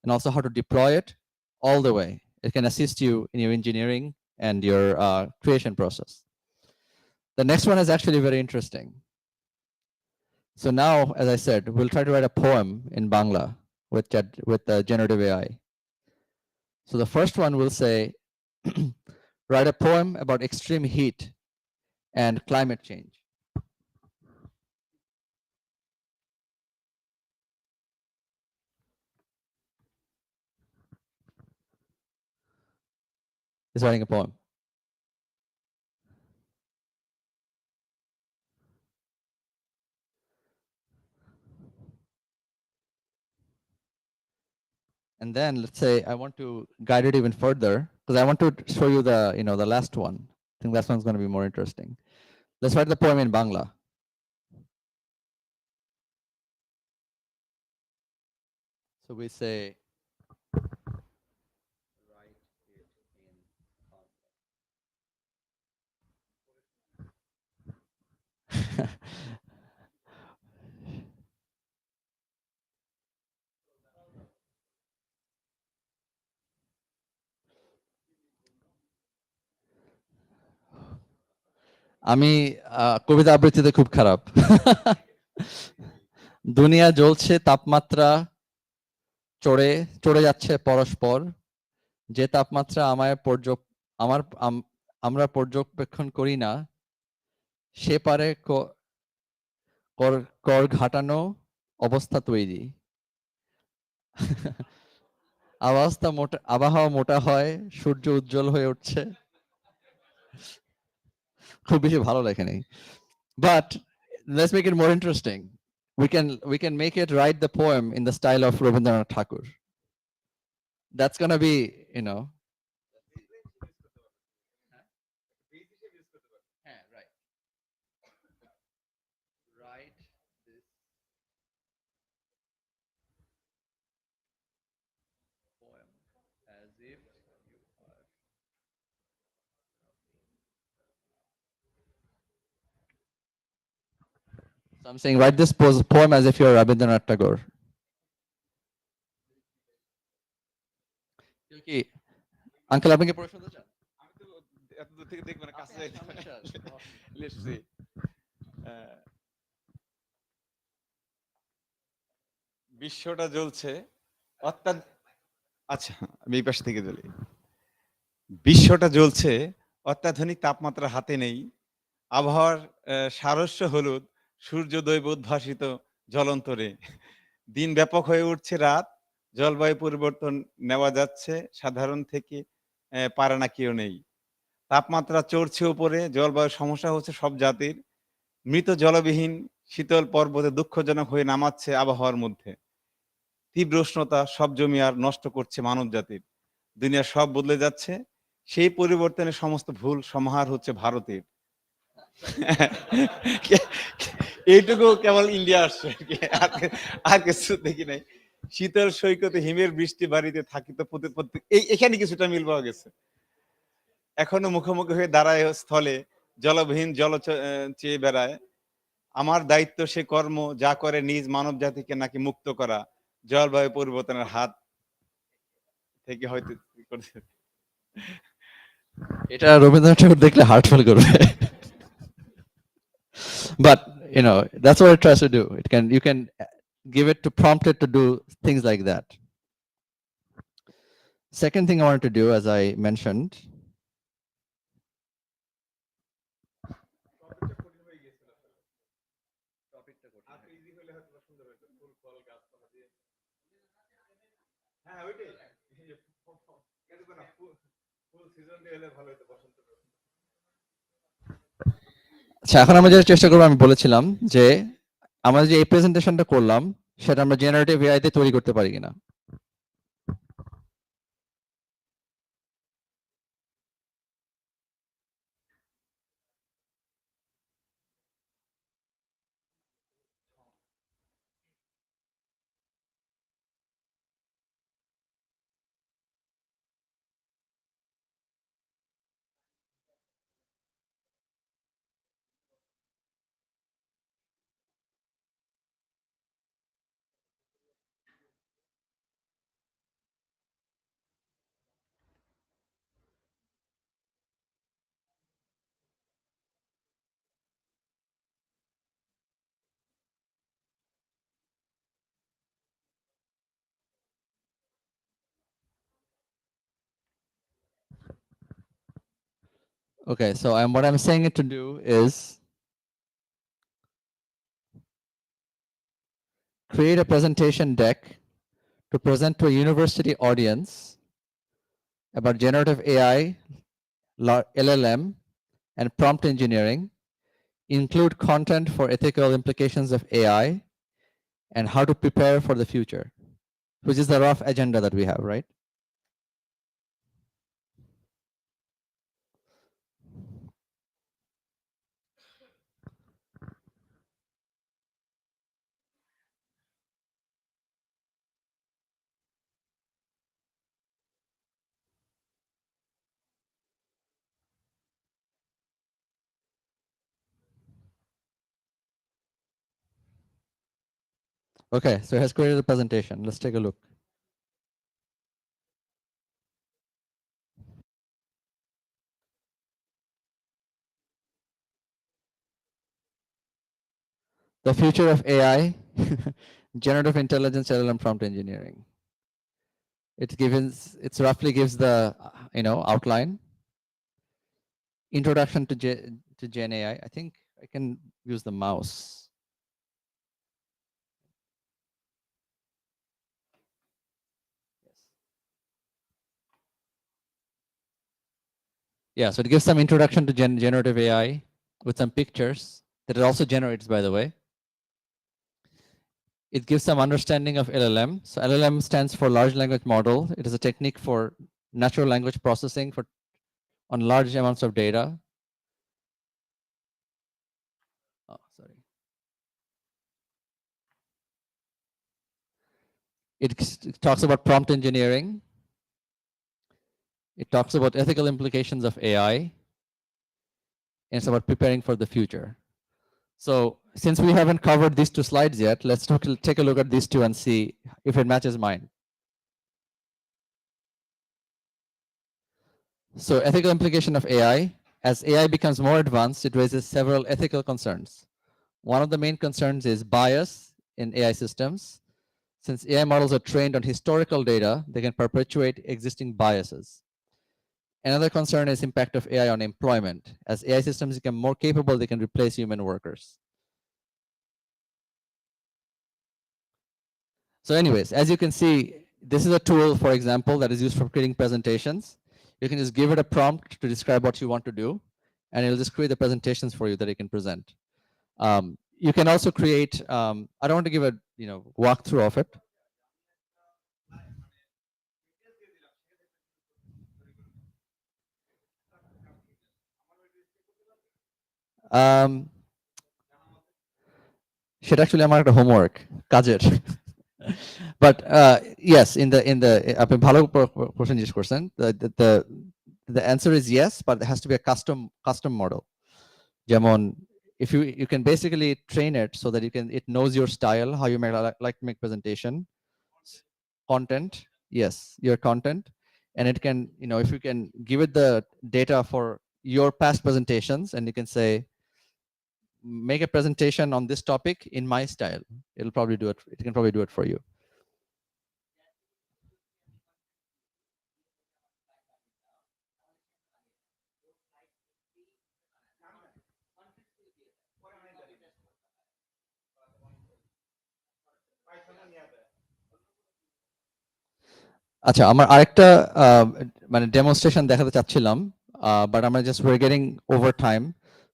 and also how to deploy it all the way. It can assist you in your engineering and your creation process. The next one is actually very interesting. So now, as I said, we'll try to write a poem in Bangla with generative AI. So the first one will say, write a poem about extreme heat and climate change. It's writing a poem. And then let's say I want to guide it even further because I want to show you the last one. I think that one's going to be more interesting. Let's write the poem in Bangla. So we say, write it in Bangla. আমি কবিতা আবৃত্তিতে খুব খারাপ। দুনিয়া জ্বলছে তাপমাত্রা চড়ে চড়ে যাচ্ছে পরস্পর, যে তাপমাত্রা আমরা পর্যবেক্ষণ করি না, সে পারে কর ঘাটানো অবস্থা তৈরি। আওয়াজটা মোটা, আবহাওয়া মোটা হয়, সূর্য উজ্জ্বল হয়ে উঠছে। খুব বেশি ভালো লেখেনি। But let's make it more interesting. We can make it write the poem in the style of Rabindranath Tagore. That's gonna be, you know. Right. Write this poem as if you are. So I'm saying write this poem as if you're Rabindranath Tagore. কি uncle আপনি কি পড়ে শুনতে চান? আমি তো এত দূর থেকে দেখবো না, কাছে যাইতে হবে। Let's see. আহ, বিশ্বটা জ্বলছে অত্যাধ আচ্ছা, আমি এই পাশ থেকে জ্বলি। বিশ্বটা জ্বলছে, অত্যাধুনিক তাপমাত্রা হাতে নেই। আবহাওয়ার সারস্য হলুদ, সূর্যোদয় উদ্ভাসিত জ্বলন্তরে। দিন ব্যাপক হয়ে উঠছে রাত, জলবায়ু পরিবর্তন নেওয়া যাচ্ছে সাধারণ থেকে, পারে না কেউ নেই। তাপমাত্রা চড়ছে উপরে, জলবায়ুর সমস্যা হচ্ছে সব জাতির। মৃত জলবিহীন শীতল পর্বতে দুঃখজনক হয়ে নামাচ্ছে আবহাওয়ার মধ্যে। তীব্র উষ্ণতা সব জমি আর নষ্ট করছে মানব জাতির। দুনিয়া সব বদলে যাচ্ছে, সেই পরিবর্তনের সমস্ত ভুল সমাহার হচ্ছে ভারতের। এইটুকু কেবল ইন্ডিয়া আসছে, আর কিছু দেখি নাই। শীতল সৈকতে হিমের বৃষ্টি বাড়িতে থাকিত এখানে কিছুটা মিল পাওয়া গেছে। এখনো মুখোমুখি হয়ে দাঁড়ায় স্থলে, জলবিহীন জল চেয়ে বেড়ায়। আমার দায়িত্ব সে কর্ম যা করে নিজ মানব জাতিকে নাকি মুক্ত করা, জলবায়ু পরিবর্তনের হাত থেকে হয়তো করছে। এটা রবীন্দ্রনাথ ঠাকুর দেখলে হার্টফুল করবে। But you know, that's what it tries to do. You can give it to prompt it to do things like that. Second thing I wanted to do, as I mentioned, আচ্ছা এখন আমরা যেটা চেষ্টা করবো, আমি বলেছিলাম যে আমরা যে এই প্রেজেন্টেশনটা করলাম সেটা আমরা জেনারেটিভ এআই তে তৈরি করতে পারি কিনা। Okay, so what I'm saying it to do is create a presentation deck to present to a university audience about generative AI, LLM, and prompt engineering, include content for ethical implications of AI, and how to prepare for the future, which is the rough agenda that we have, right? Okay, so it has created a presentation. Let's take a look. The future of AI, generative intelligence, LLM prompt engineering. It roughly gives the outline. Introduction to Gen AI. I think I can use the mouse. Yes. Yeah, so it gives some introduction to generative AI with some pictures that it also generates, by the way. It gives some understanding of LLM. So LLM stands for large language model. It is a technique for natural language processing for on large amounts of data. Oh, sorry. It talks about prompt engineering. It talks about ethical implications of AI. And it's about preparing for the future. So since we haven't covered these two slides yet, let's take a look at these two and see if it matches mine. So ethical implication of AI. As AI becomes more advanced, it raises several ethical concerns. One of the main concerns is bias in AI systems. Since AI models are trained on historical data, they can perpetuate existing biases. Another concern is impact of AI on employment. As AI systems become more capable, they can replace human workers. So anyways, as you can see, this is a tool, for example, that is used for creating presentations. You can just give it a prompt to describe what you want to do, and it'll just create the presentations for you that you can present. You can also create, I don't want to give a walkthrough of it. সেটা actually আমার একটা homework কাজের but yes in the আপনি ভালো প্রশ্ন জিজ্ঞেস করছেন the answer is yes but it has to be a custom model যেমন if you can basically train it so that it knows your style, how you like to make presentation, content, yes, your content, and it can, if you can give it the data for your past presentations and you can say make a presentation on this topic in my style, it'll probably do it. It can probably do it for you. আচ্ছা আমার আরেকটা মানে demonstration দেখাতে চাচ্ছিলাম but আমরা just we're getting over time,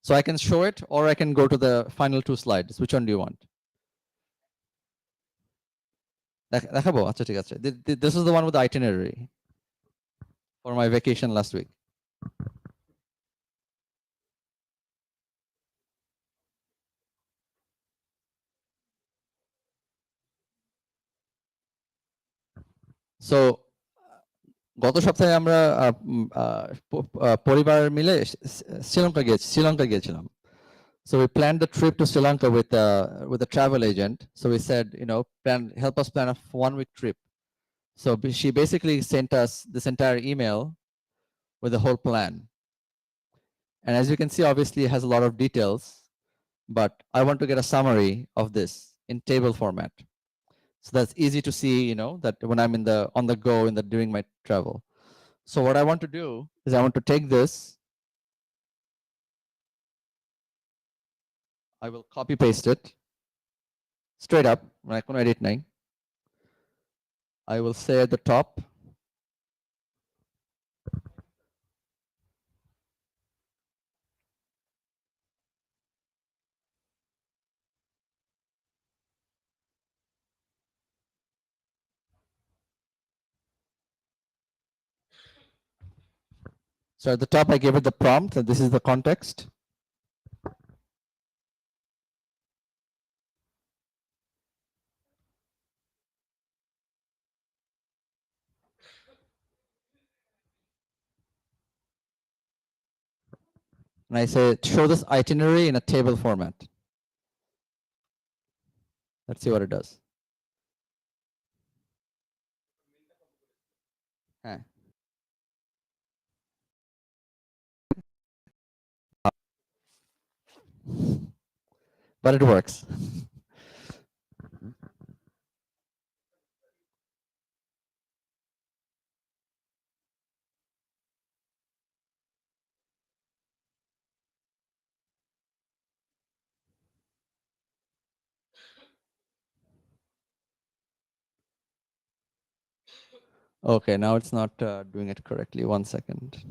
so I can show it or I can go to the final two slides. Which one do you want? দেখাবো, আচ্ছা ঠিক আছে. This is the one with the itinerary for my vacation last week. So গত সপ্তাহে আমরা পরিবার মিলে শ্রীলঙ্কা গিয়েছিলাম. So we planned the trip to Sri Lanka with a travel agent. So we said, help us plan a 1-week trip. So she basically sent us this entire email with the whole plan. And as you can see, obviously it has a lot of details, but I want to get a summary of this in table format. So that's easy to see, that when I'm on the go during my travel. So what I want to do is I want to take this, I will copy paste it straight up, like when I edit 9. I will say at the top, so at the top I gave it the prompt and this is the context. And I say, show this itinerary in a table format. Let's see what it does. But it works. Okay, now it's not doing it correctly. 1 second.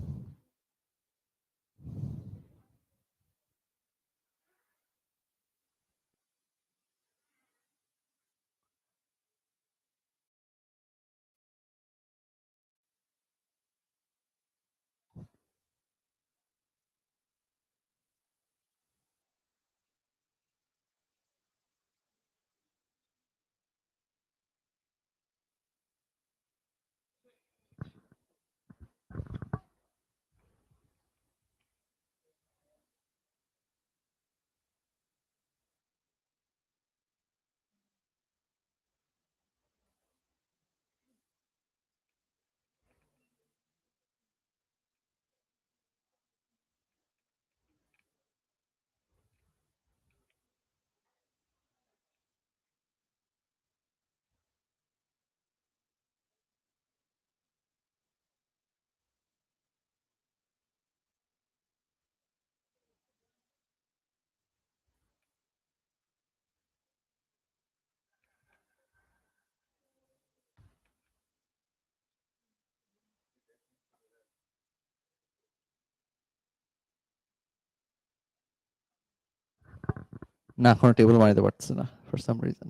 না কোনো table বানাইতে পারতেছে না for some reason.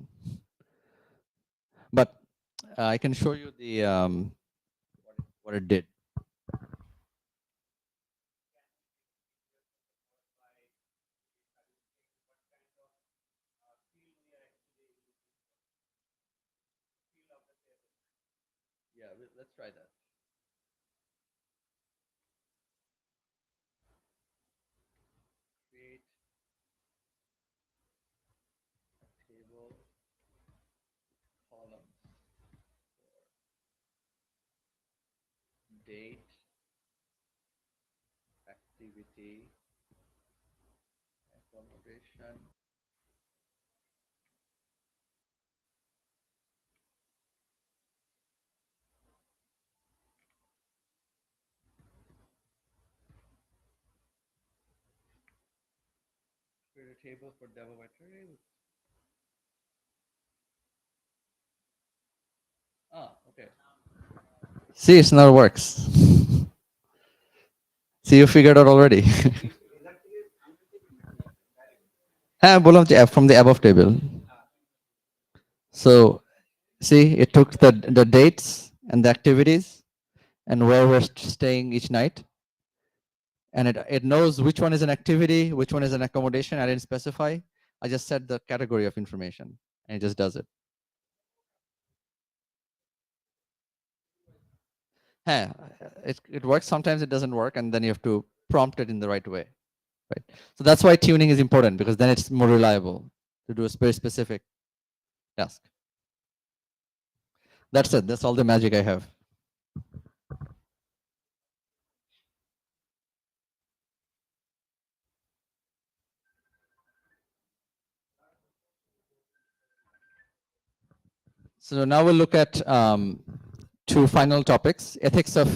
But I can show you the what it did. Yeah, let's try that. Create table columns for date, activity, accommodation. Create a table for laboratory. Ah, okay. See, it's now works. See, you figured out already. হ্যাঁ বললাম যে from the above table. So see, it took the dates and the activities and where we're staying each night, and it knows which one is an activity, which one is an accommodation. I didn't specify. I just said the category of information, and it just does it. Yeah, it works. Sometimes it doesn't work, and then you have to prompt it in the right way, right? So that's why tuning is important, because then it's more reliable to do a very specific task. That's it. That's all the magic I have. So now we'll look at two final topics: ethics of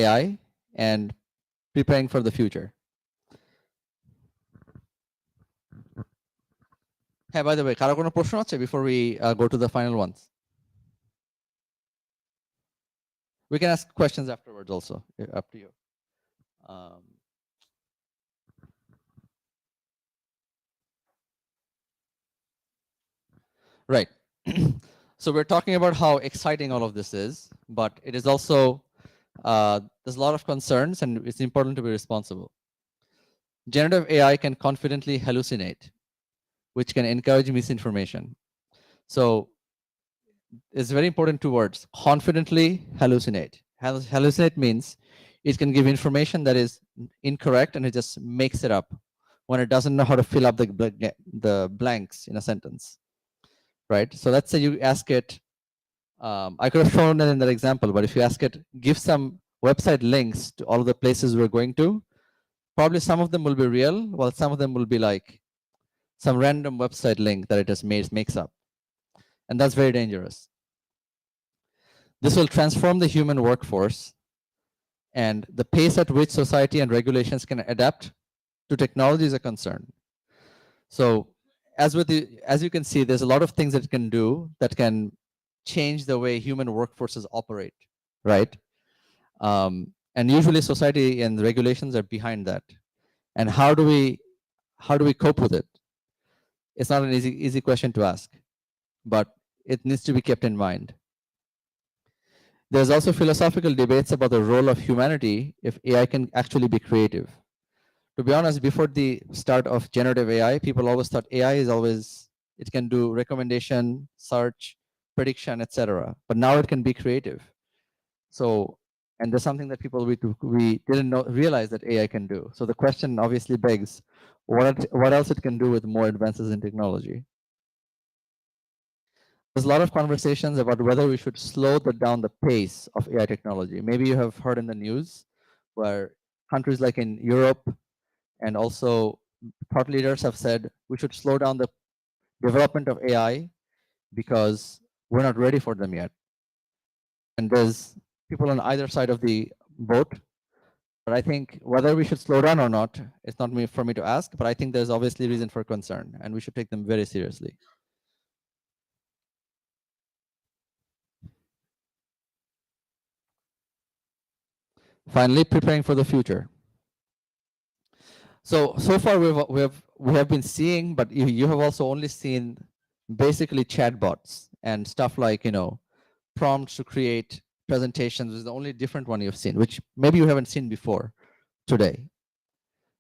AI and preparing for the future. Hey, by the way, কারো কোনো প্রশ্ন আছে before we go to the final ones? We can ask questions afterwards also, up to you. Right. So we're talking about how exciting all of this is, but it is also, there's a lot of concerns, and it's important to be responsible. Generative AI can confidently hallucinate, which can encourage misinformation. So it's very important two words: confidently hallucinate. Hallucinate means it can give information that is incorrect, and it just makes it up when it doesn't know how to fill up the blanks in a sentence, right? So let's say you ask it, I could have shown it in that example, but if you ask it, give some website links to all the places we're going to, probably some of them will be real, while some of them will be like some random website link that it just makes up. And that's very dangerous. This will transform the human workforce, and the pace at which society and regulations can adapt to technology is a concern. So as you can see, there's a lot of things that it can do that can change the way human workforces operate, right? And usually society and regulations are behind that. And how do we cope with it? It's not an easy question to ask, but it needs to be kept in mind. There's also philosophical debates about the role of humanity if AI can actually be creative. To be honest, before the start of generative AI, people always thought AI is always, it can do recommendation, search, prediction, etc. But now it can be creative. So, and there's something that people we didn't realize that AI can do. So the question obviously begs, what else it can do with more advances in technology? There's a lot of conversations about whether we should slow down the pace of AI technology. Maybe you have heard in the news where countries like in Europe and also thought leaders have said we should slow down the development of AI because we're not ready for them yet. And there's people on either side of the boat. But I think whether we should slow down or not, it's not for me to ask, but I think there's obviously reason for concern, and we should take them very seriously. Finally, preparing for the future. So far we have been seeing, but you have also only seen basically chatbots and stuff like, prompts to create presentations is the only different one you've seen, which maybe you haven't seen before today.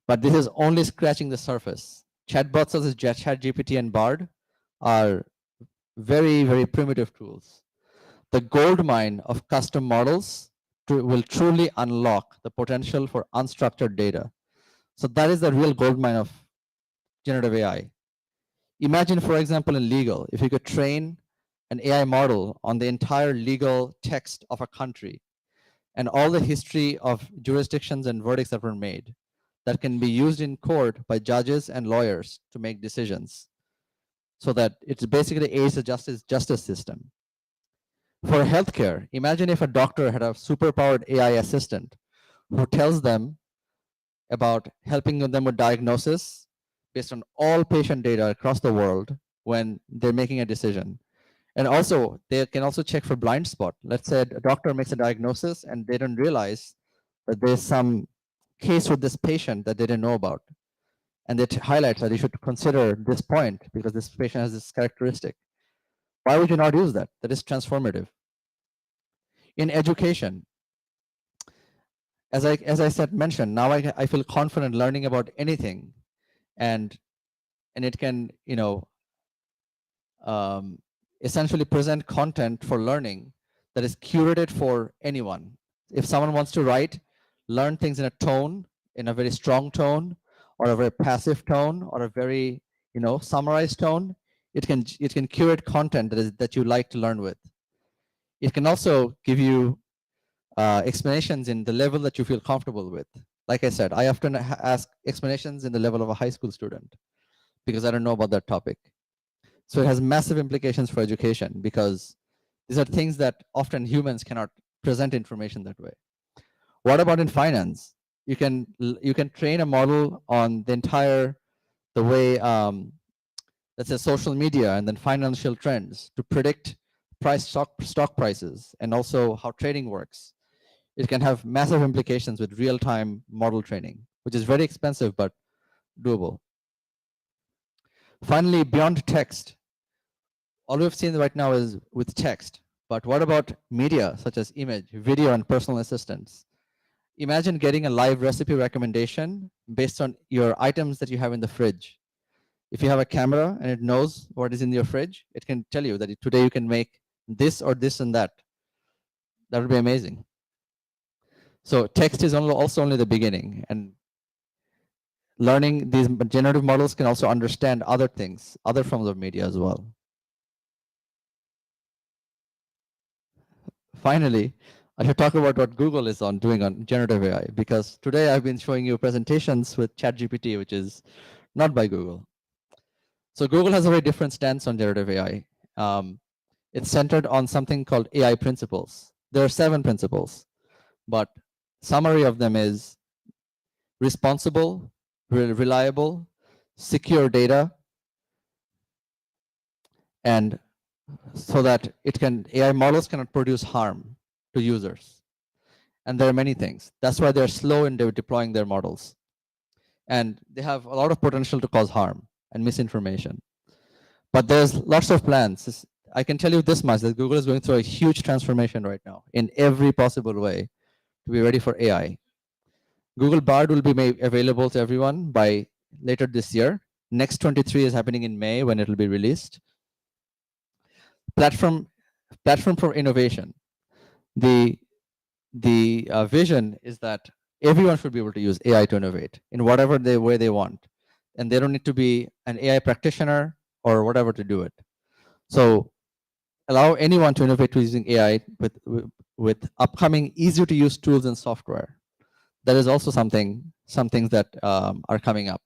But this is only scratching the surface. Chatbots such as ChatGPT and Bard are very, very primitive tools. The gold mine of custom models will truly unlock the potential for unstructured data. So that is the real gold mine of generative AI. Imagine, for example, in legal, if you could train an AI model on the entire legal text of a country and all the history of jurisdictions and verdicts that were made that can be used in court by judges and lawyers to make decisions, so that it's basically aids the justice system. For healthcare, imagine if a doctor had a superpowered AI assistant who tells them about helping them with diagnosis based on all patient data across the world when they're making a decision. And also, they can also check for blind spot. Let's say a doctor makes a diagnosis and they don't realize that there's some case with this patient that they didn't know about. And it highlights that you should consider this point because this patient has this characteristic. Why would you not use that? That is transformative. In education, as I said, mentioned, now I feel confident learning about anything, and it can, essentially present content for learning that is curated for anyone. If someone wants to learn things in a tone, in a very strong tone, or a very passive tone, or a very, summarized tone, it can curate content that you like to learn with. It can also give you explanations in the level that you feel comfortable with. Like I said, I often ask explanations in the level of a high school student because I don't know about that topic. So it has massive implications for education because these are things that often humans cannot present information that way. What about in finance? You can train a model on the way, let's say, social media and then financial trends to predict stock prices and also how trading works. It can have massive implications with real-time model training, which is very expensive but doable. Finally, beyond text, all we've seen right now is with text. But what about media such as image, video, and personal assistants? Imagine getting a live recipe recommendation based on your items that you have in the fridge. If you have a camera and it knows what is in your fridge, it can tell you that today you can make this or this and that. That would be amazing. So text is also only the beginning, and learning these generative models can also understand other things, other forms of media as well. Finally, I should talk about what Google is doing on generative AI, because today I've been showing you presentations with ChatGPT, which is not by Google. So Google has a very different stance on generative AI. It's centered on something called AI principles. There are 7 principles, but summary of them is responsible, reliable, secure data, and so that AI models cannot produce harm to users. And there are many things. That's why they're slow in deploying their models. And they have a lot of potential to cause harm and misinformation. But there's lots of plans. I can tell you this much, that Google is going through a huge transformation right now in every possible way to be ready for AI. Google Bard will be made available to everyone by later this year. Next 23 is happening in May when it will be released. Platform for innovation. The vision is that everyone should be able to use AI to innovate in whatever way they want, and they don't need to be an AI practitioner or whatever to do it. So allow anyone to innovate using AI with upcoming easy to use tools and software. That is also some things that are coming up.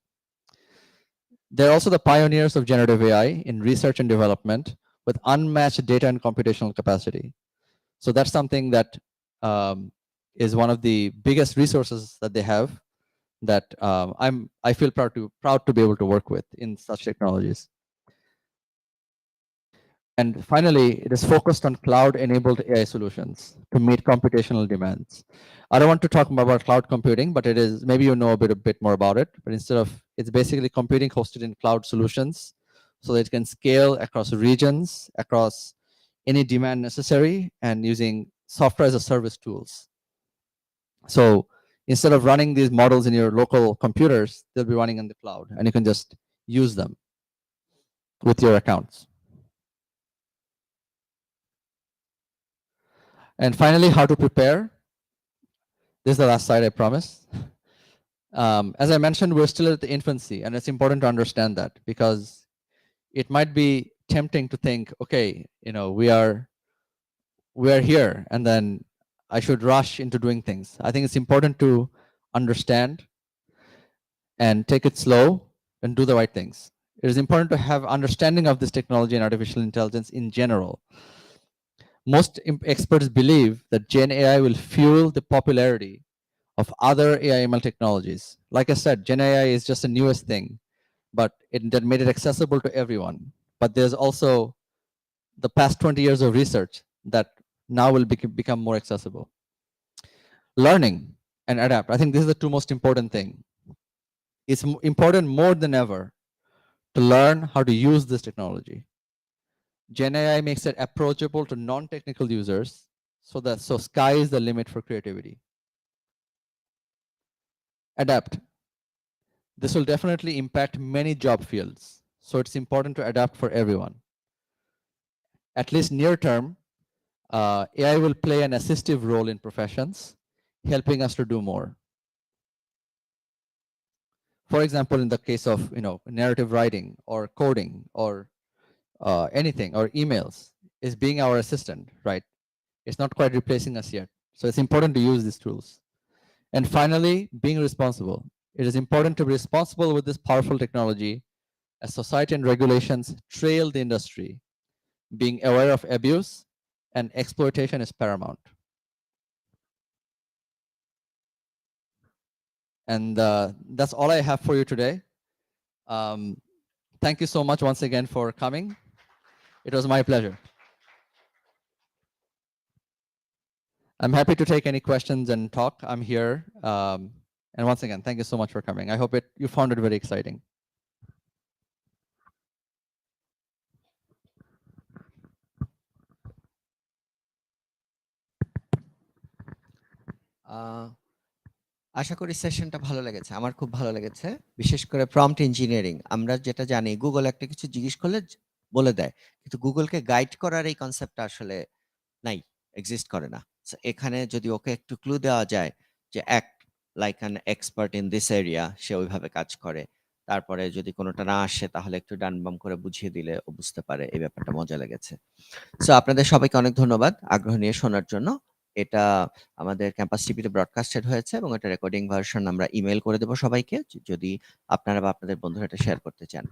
They're also the pioneers of generative AI in research and development with unmatched data and computational capacity. So that's something that is one of the biggest resources that they have that I feel proud to be able to work with in such technologies. And finally, it is focused on cloud-enabled AI solutions to meet computational demands. I don't want to talk more about cloud computing, but it is, maybe you know a bit more about it, but it's basically computing hosted in cloud solutions so that it can scale across regions, across any demand necessary, and using software as a service tools. So instead of running these models in your local computers, they'll be running in the cloud, and you can just use them with your accounts. And finally, how to prepare. This is the last slide, I promise. As I mentioned, we're still at the infancy, and it's important to understand that, because it might be tempting to think, okay, we are here, and then I should rush into doing things. I think it's important to understand and take it slow and do the right things. It is important to have understanding of this technology and artificial intelligence in general. Most experts believe that Gen AI will fuel the popularity of other AI ML technologies. Like I said, Gen AI is just the newest thing, but that made it accessible to everyone. But there's also the past 20 years of research that now will become more accessible. Learning and adapt. I think this is the two most important thing. It's important more than ever to learn how to use this technology. Gen AI makes it approachable to non-technical users, so sky is the limit for creativity. Adapt. This will definitely impact many job fields, so it's important to adapt for everyone. At least near term, AI will play an assistive role in professions, helping us to do more. For example, in the case of narrative writing or coding or anything, or emails, is being our assistant, right? It's not quite replacing us yet. So it's important to use these tools. And finally, being responsible. It is important to be responsible with this powerful technology as society and regulations trail the industry. Being aware of abuse and exploitation is paramount. And that's all I have for you today. Thank you so much once again for coming. It was my pleasure. I'm happy to take any questions and talk. I'm here. And once again, thank you so much for coming. I hope you found it very exciting. আশা করি সেশনটা ভালো লেগেছে। আমার খুব ভালো লেগেছে। বিশেষ করে prompt engineering. আমরা যেটা জানি গুগল একটা কিছু জিজ্ঞেস করলে বলে দেয়। কিন্তু গুগলকে গাইড করার এই কনসেপ্টটা আসলে নাই, এক্সিস্ট করে না। সো এখানে যদি ওকে একটু ক্লু দেওয়া যায় যে act like an expert in this area, সে ওইভাবে কাজ করে। তারপরে যদি কোনোটা না আসে তাহলে একটু ডান বাম করে বুঝিয়ে দিলে ও বুঝতে পারে। এই ব্যাপারটা মজা লেগেছে। সো আপনাদের সবাইকে অনেক ধন্যবাদ আগ্রহ নিয়ে শোনার জন্য। এটা আমাদের ক্যাম্পাস টিভিতে ব্রডকাস্টেড হয়েছে এবং এটা রেকর্ডিং ভার্সন আমরা ইমেইল করে দেব সবাইকে, যদি আপনারা বা আপনাদের বন্ধুরা এটা শেয়ার করতে চান।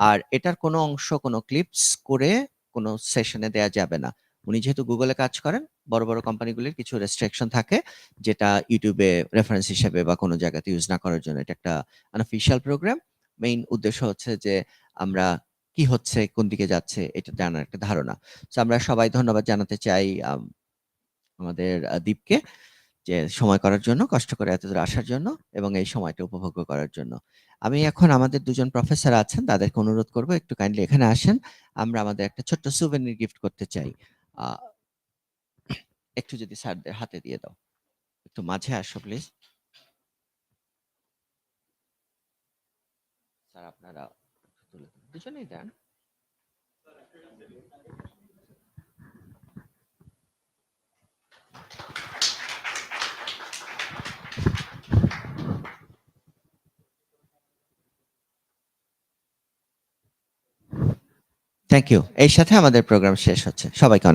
আর এটার কোনো অংশ কোনো ক্লিপস করে কোনো সেশনে দেয়া যাবে না। উনি যেহেতু গুগলে কাজ করেন, বড় বড় কোম্পানিগুলির কিছু রেস্ট্রিকশন থাকে যেটা ইউটিউবে রেফারেন্স হিসেবে বা কোনো জায়গাতে ইউজ না করার জন্য। এটা একটা আনঅফিশিয়াল প্রোগ্রাম। মেইন উদ্দেশ্য হচ্ছে যে আমরা কি হচ্ছে, কোন দিকে যাচ্ছে এটা জানার একটা ধারণা। সো আমরা সবাই ধন্যবাদ জানাতে চাই আমাদের দীপকে, যে সময় করার জন্য, কষ্ট করে এত দূর আসার জন্য এবং এই সময়টা উপভোগ করার জন্য। আমি এখন আমাদের দুজন প্রফেসর আছেন, তাদেরকে অনুরোধ করব একটু কাইন্ডলি এখানে আসেন। আমরা আমাদের একটা ছোট্ট সুভেনির গিফট করতে চাই। একটু যদি স্যারদের হাতে দিয়ে দাও। একটু মাঝে আসো প্লিজ। স্যার আপনারা তুলে দিন, দুজনেই দেন। Thank you. এর সাথে আমাদের প্রোগ্রাম শেষ হচ্ছে। সবাইকে অনেক